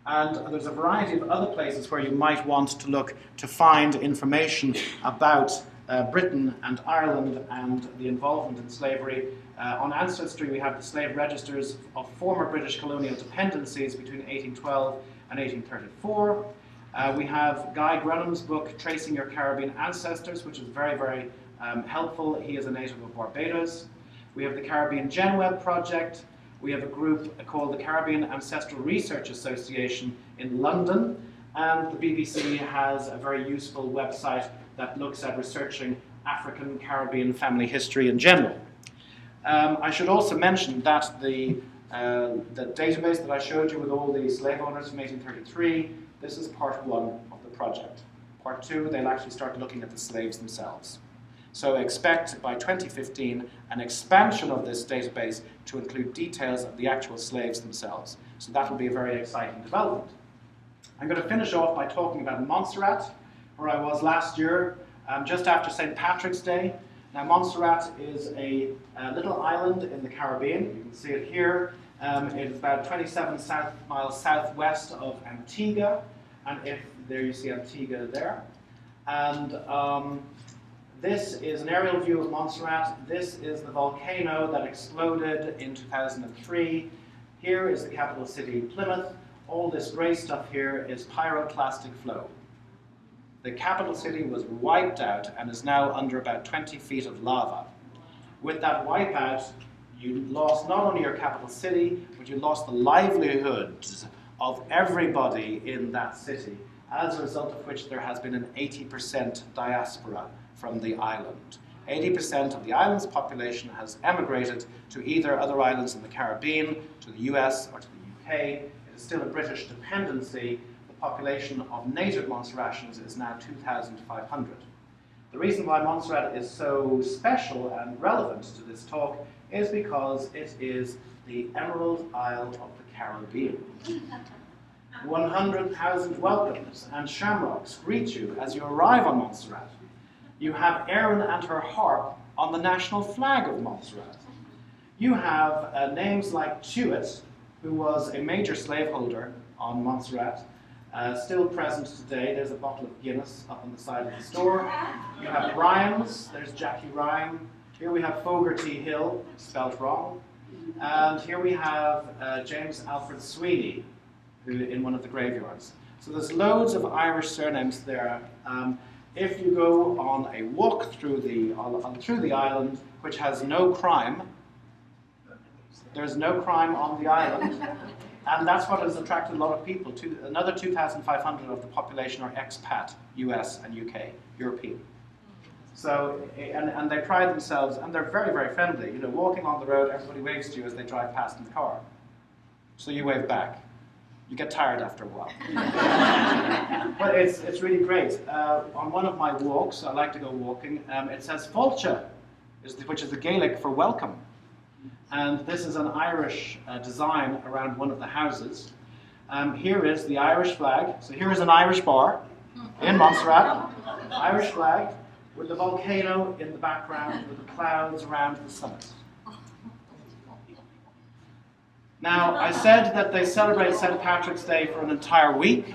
And there's a variety of other places where you might want to look to find information about Britain and Ireland and the involvement in slavery. On Ancestry, we have the slave registers of former British colonial dependencies between 1812 and 1834. We have Guy Grenham's book, Tracing Your Caribbean Ancestors, which is very, very helpful. He is a native of Barbados. We have the Caribbean GenWeb project. We have a group called the Caribbean Ancestral Research Association in London. And the BBC has a very useful website that looks at researching African Caribbean family history in general. I should also mention that the database that I showed you with all the slave owners from 1833, this is part 1 of the project. Part 2, they'll actually start looking at the slaves themselves. So expect by 2015 an expansion of this database to include details of the actual slaves themselves. So that will be a very exciting development. I'm going to finish off by talking about Montserrat, where I was last year, just after St. Patrick's Day. Now, Montserrat is a little island in the Caribbean. You can see it here. It is about 27 miles southwest of Antigua. And there you see Antigua there. And this is an aerial view of Montserrat. This is the volcano that exploded in 2003. Here is the capital city, Plymouth. All this gray stuff here is pyroclastic flow. The capital city was wiped out and is now under about 20 feet of lava. With that wipeout, you lost not only your capital city, but you lost the livelihoods of everybody in that city, as a result of which there has been an 80% diaspora from the island. 80% of the island's population has emigrated to either other islands in the Caribbean, to the US, or to the UK. It is still a British dependency. The population of native Montserratians is now 2,500. The reason why Montserrat is so special and relevant to this talk is because it is the Emerald Isle of the Caribbean. 100,000 welcomes and shamrocks greet you as you arrive on Montserrat. You have Erin and her harp on the national flag of Montserrat. You have names like Tuit, who was a major slaveholder on Montserrat, still present today. There's a bottle of Guinness up on the side of the store. You have Rhymes. There's Jackie Rhyme. Here we have Fogarty Hill, spelt wrong. And here we have James Alfred Sweeney, who in one of the graveyards. So there's loads of Irish surnames there. If you go on a walk through the island, which has no crime, there's no crime on the island, and that's what has attracted a lot of people. Another 2,500 of the population are expat, US and UK, European. So, and they pride themselves, and they're very, very friendly. You know, walking on the road, everybody waves to you as they drive past in the car. So you wave back. You get tired after a while. But it's really great. On one of my walks, I like to go walking, it says Fáilte, which is the Gaelic for welcome. And this is an Irish design around one of the houses. Here is the Irish flag. So here is an Irish bar in Montserrat. Irish flag with the volcano in the background with the clouds around the summit. Now, I said that they celebrate St. Patrick's Day for an entire week.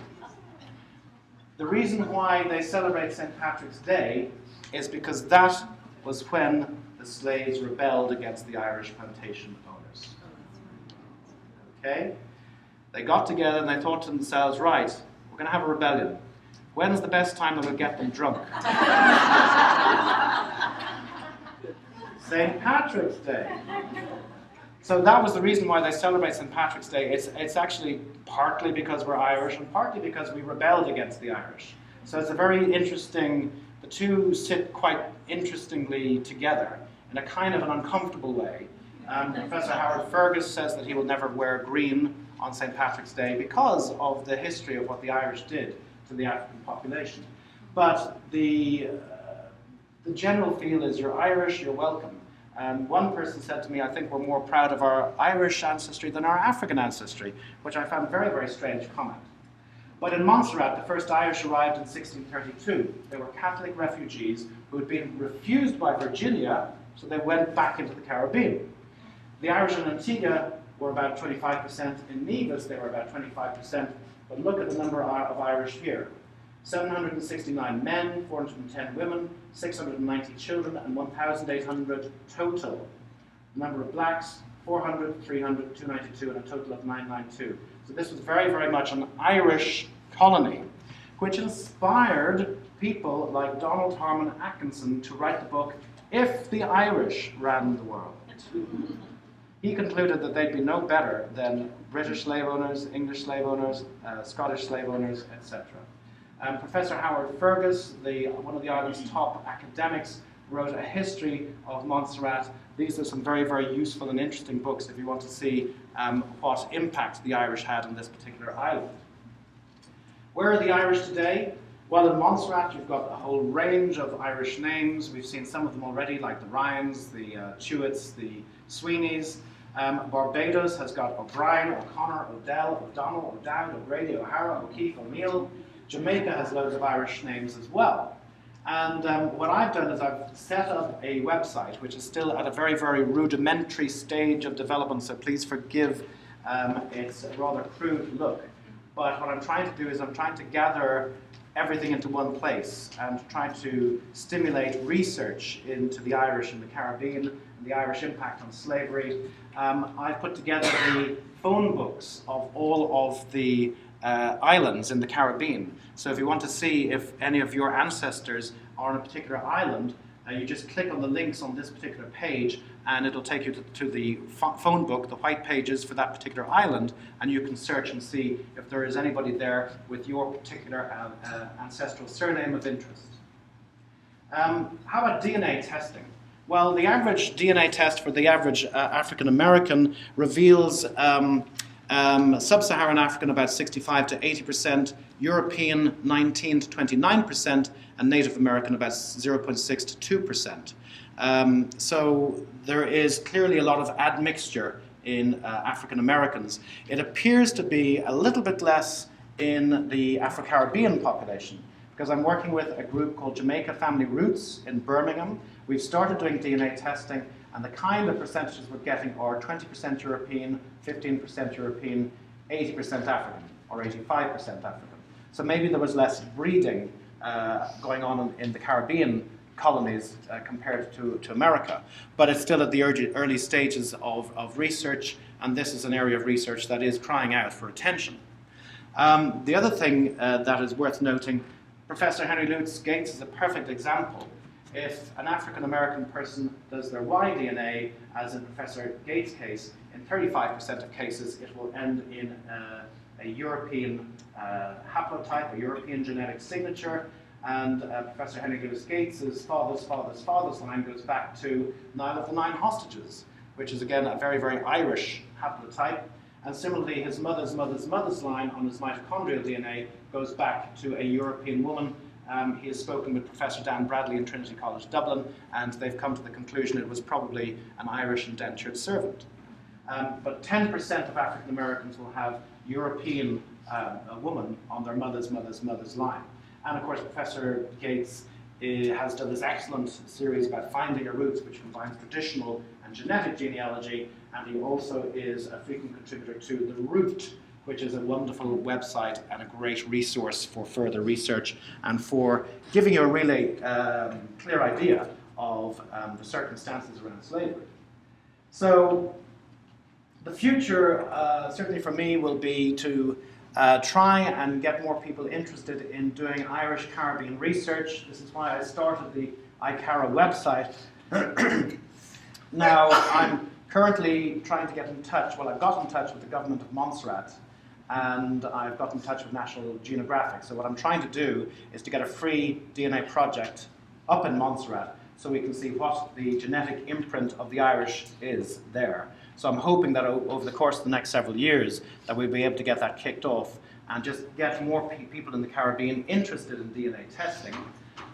The reason why they celebrate St. Patrick's Day is because that was when the slaves rebelled against the Irish plantation owners. Okay? They got together and they thought to themselves, right, we're going to have a rebellion. When's the best time that we'll get them drunk? St. Patrick's Day. So that was the reason why they celebrate St. Patrick's Day. It's actually partly because we're Irish and partly because we rebelled against the Irish. So it's a very interesting, the two sit quite interestingly together in a kind of an uncomfortable way. Professor Howard Fergus says that he will never wear green on St. Patrick's Day because of the history of what the Irish did to the African population. But the general feel is you're Irish, you're welcome. One person said to me, I think we're more proud of our Irish ancestry than our African ancestry, which I found a very, very strange comment. But in Montserrat, the first Irish arrived in 1632. They were Catholic refugees who had been refused by Virginia, so they went back into the Caribbean. The Irish in Antigua were about 25%. In Nevis, they were about 25%. But look at the number of Irish here. 769 men, 410 women, 690 children, and 1,800 total. The number of blacks, 400, 300, 292, and a total of 992. So this was very, very much an Irish colony, which inspired people like Donald Harmon Atkinson to write the book, If the Irish Ran the World. He concluded that they'd be no better than British slave owners, English slave owners, Scottish slave owners, etc. Professor Howard Fergus, one of the island's top academics, wrote a history of Montserrat. These are some very, very useful and interesting books if you want to see what impact the Irish had on this particular island. Where are the Irish today? Well, in Montserrat, you've got a whole range of Irish names. We've seen some of them already, like the Ryans, the Chewits, the Sweeneys. Barbados has got O'Brien, O'Connor, O'Dell, O'Donnell, O'Dowd, O'Grady, O'Hara, O'Keefe, O'Neill. Jamaica has loads of Irish names as well. And what I've done is I've set up a website which is still at a very, very rudimentary stage of development, so please forgive its rather crude look. But what I'm trying to do is I'm trying to gather everything into one place and try to stimulate research into the Irish in the Caribbean and the Irish impact on slavery. I've put together the phone books of all of the islands in the Caribbean. So if you want to see if any of your ancestors are on a particular island, you just click on the links on this particular page and it'll take you to the phone book, the white pages for that particular island, and you can search and see if there is anybody there with your particular ancestral surname of interest. How about DNA testing? Well, the average DNA test for the average African American reveals Sub-Saharan African about 65 to 80%, European 19 to 29%, and Native American about 0.6 to 2%. So there is clearly a lot of admixture in African Americans. It appears to be a little bit less in the Afro-Caribbean population, because I'm working with a group called Jamaica Family Roots in Birmingham. We've started doing DNA testing, and the kind of percentages we're getting are 20% European, 15% European, 80% African, or 85% African. So maybe there was less breeding going on in the Caribbean colonies compared to America. But it's still at the early stages of research, and this is an area of research that is crying out for attention. The other thing that is worth noting, Professor Henry Louis Gates is a perfect example. If an African American person does their Y DNA, as in Professor Gates' case, in 35% of cases it will end in a European haplotype, a European genetic signature, and Professor Henry Louis Gates' father's line goes back to Nile of the Nine Hostages, which is again a very, very Irish haplotype. And similarly, his mother's line on his mitochondrial DNA goes back to a European woman. He has spoken with Professor Dan Bradley in Trinity College Dublin, and they've come to the conclusion it was probably an Irish indentured servant. But 10% of African Americans will have European a woman on their mother's line. And of course, Professor Gates has done this excellent series about finding your roots, which combines traditional and genetic genealogy, and he also is a frequent contributor to The Root, which is a wonderful website and a great resource for further research and for giving you a really clear idea of the circumstances around slavery. So the future, certainly for me, will be to try and get more people interested in doing Irish Caribbean research. This is why I started the ICARA website. Now, I'm currently trying to get in touch, well, I've got in touch with the government of Montserrat, and I've got in touch with National Geographic. So what I'm trying to do is to get a free DNA project up in Montserrat so we can see what the genetic imprint of the Irish is there. So I'm hoping that over the course of the next several years that we'll be able to get that kicked off and just get more people in the Caribbean interested in DNA testing.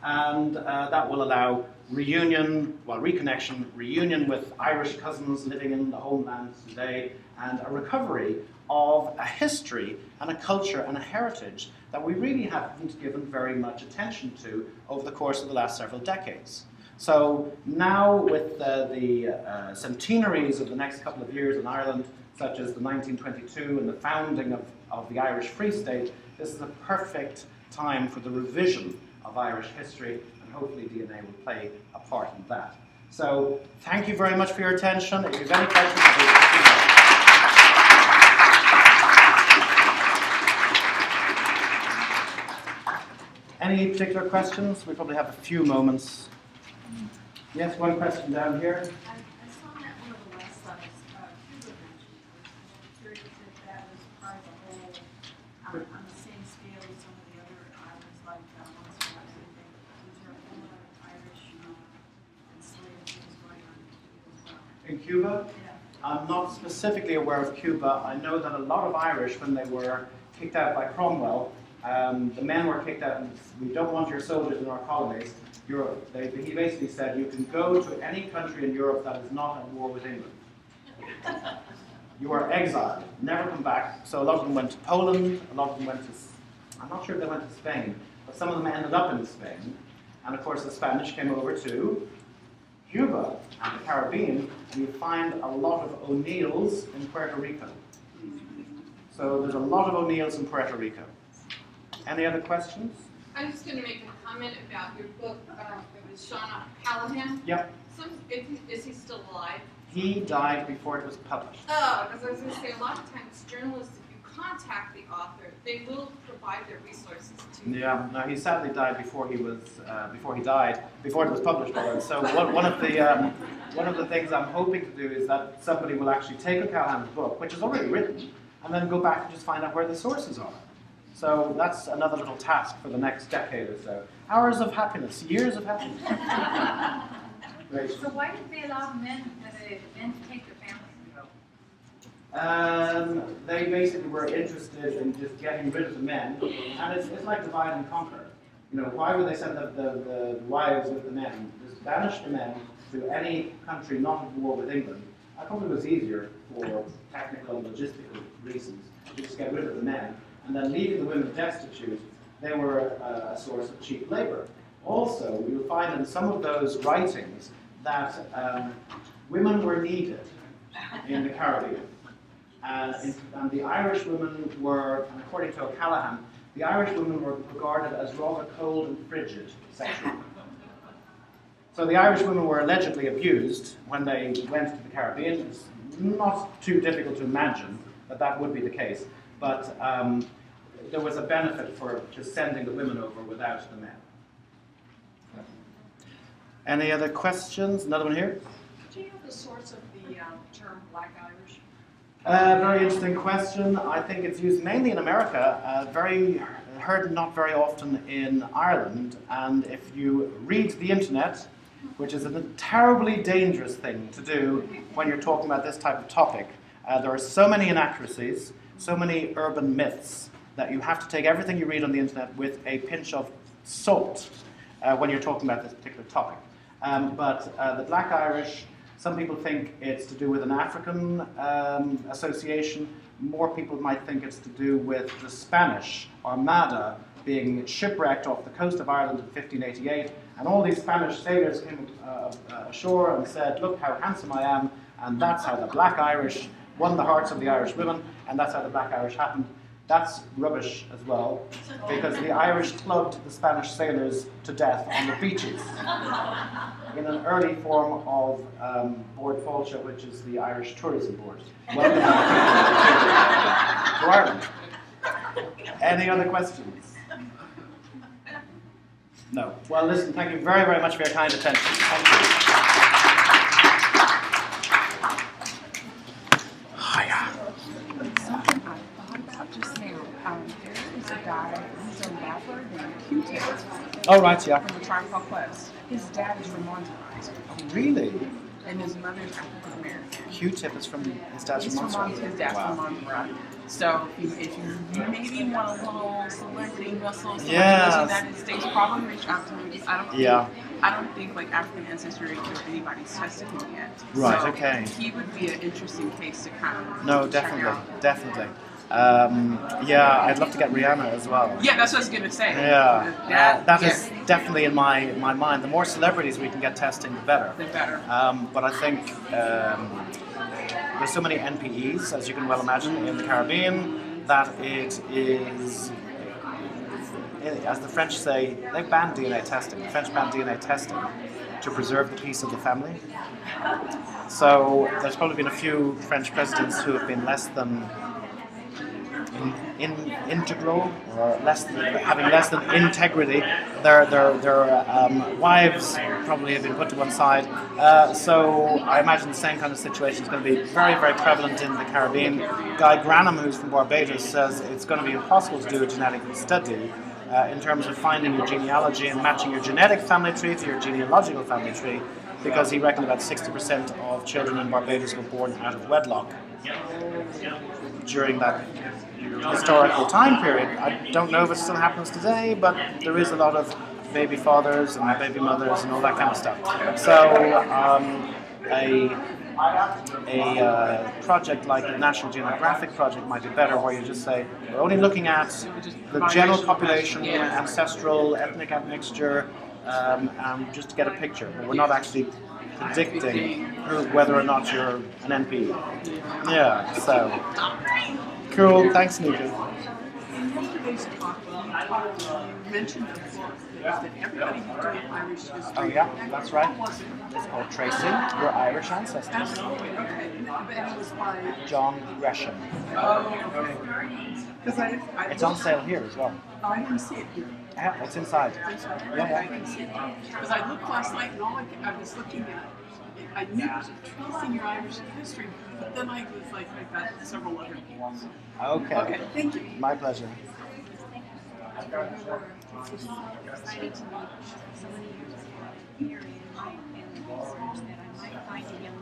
And that will allow reconnection, reunion with Irish cousins living in the homeland today, and a recovery of a history and a culture and a heritage that we really haven't given very much attention to over the course of the last several decades. So now with the centenaries of the next couple of years in Ireland, such as the 1922 and the founding of the Irish Free State, this is a perfect time for the revision of Irish history, and hopefully DNA will play a part in that. So thank you very much for your attention. If you have any questions, any particular questions? We probably have a few moments. Yes, one question down here. I saw that one of the last slides, Cuba mentioned. I'm curious if that was part of the whole, on the same scale as some of the other islands like Montserrat. Was there a whole lot of Irish enslaved things going on as well? In Cuba? Yeah. I'm not specifically aware of Cuba. I know that a lot of Irish, when they were kicked out by Cromwell, the men were kicked out and we don't want your soldiers in our colonies. He basically said you can go to any country in Europe that is not at war with England. You are exiled, never come back. So a lot of them went to Poland, a lot of them went to, I'm not sure if they went to Spain, but some of them ended up in Spain. And of course the Spanish came over to Cuba and the Caribbean, and you find a lot of O'Neills in Puerto Rico. So there's a lot of O'Neills in Puerto Rico. Any other questions? I'm just going to make a comment about your book. It was Sean Callahan. Yep. Is he still alive? He died before it was published. Oh, because I was going to say, a lot of times journalists, if you contact the author, they will provide their resources to you. Yeah, no, he sadly died before it was published. So one of the things I'm hoping to do is that somebody will actually take a Callahan's book, which is already written, and then go back and just find out where the sources are. So that's another little task for the next decade or so. Hours of happiness, years of happiness. Great. So why did they allow men to take their families and go? They basically were interested in just getting rid of the men, and it's like divide and conquer. You know, why would they send the wives with the men? Just banish the men to any country not at war with England. I thought it was easier for technical and logistical reasons to just get rid of the men. And then leaving the women destitute, they were a source of cheap labor. Also, you'll find in some of those writings that women were needed in the Caribbean. And the Irish women were, and according to O'Callaghan, the Irish women were regarded as rather cold and frigid sexually. So the Irish women were allegedly abused when they went to the Caribbean. It's not too difficult to imagine that that would be the case, but there was a benefit for just sending the women over without the men. Any other questions? Another one here? Do you know the source of the term Black Irish? Very interesting question. I think it's used mainly in America, heard not very often in Ireland. And if you read the internet, which is a terribly dangerous thing to do when you're talking about this type of topic, there are so many inaccuracies, so many urban myths, that you have to take everything you read on the internet with a pinch of salt when you're talking about this particular topic. But the Black Irish, some people think it's to do with an African association. More people might think it's to do with the Spanish Armada being shipwrecked off the coast of Ireland in 1588. And all these Spanish sailors came ashore and said, look how handsome I am. And that's how the Black Irish won the hearts of the Irish women. And that's how the Black Irish happened. That's rubbish as well, because the Irish clubbed the Spanish sailors to death on the beaches in an early form of Board Fáilte, which is the Irish Tourism Board. Welcome to Ireland. Any other questions? No. Well, listen, thank you very, very much for your kind attention. Thank you. Hiya. Something I thought about just now. There is a guy, he's a rapper named Q-Tip Oh, right, yeah. from the Tribe Called Quest. His dad is from Montserrat, Really? and his mother is African American. Q-Tip is from his dad's He's from from Montserrat. his dad's from Wow. Montserrat. So if you maybe want a little celebrity muscle, someone Yes. in the United States, probably reach out to me because I don't think like African ancestry or anybody's tested him yet. Right, So okay. he would be an interesting case to kind of No, check definitely, out. definitely. Yeah, I'd love to get Rihanna as well. Yeah, that's what I was gonna say. Yeah, that yeah, is definitely in my mind. The more celebrities we can get testing, the better. the better. But I think there's so many NPEs, as you can well imagine, in the Caribbean, that it is, as the French say, they banned DNA testing. The French banned DNA testing to preserve the peace of the family. So there's probably been a few French presidents who have been less than integral, or having less than integrity. Their wives probably have been put to one side. So I imagine the same kind of situation is going to be very, very prevalent in the Caribbean. Guy Granham, who's from Barbados, says it's going to be impossible to do a genetic study in terms of finding your genealogy and matching your genetic family tree to your genealogical family tree, because he reckoned about 60% of children in Barbados were born out of wedlock during that historical time period. I don't know if it still happens today, but there is a lot of baby fathers and baby mothers and all that kind of stuff. So a project like the National Geographic Project might be better, where you just say, we're only looking at the general population, ancestral, ethnic admixture, and just to get a picture. But we're not actually predicting whether or not you're an NP. Yeah, so. Cool, thanks, Nika. In yesterday's talk, you mentioned a book that everybody who's doing Irish history. Oh yeah, that's right. What was it? It's called Tracing Your Irish Ancestors. Absolutely, okay. And it was by... John Gresham. Oh, okay. Because It's on sale here as well. I didn't see it here. Yeah, it's inside. Yeah. I didn't see it. Because I looked last night and all I was looking at, I knew it was Tracing Your Irish History, but then I was like, I got several other books. Okay. Okay, thank you. My pleasure. Excited to meet so many years ago here in my family research that I might find a young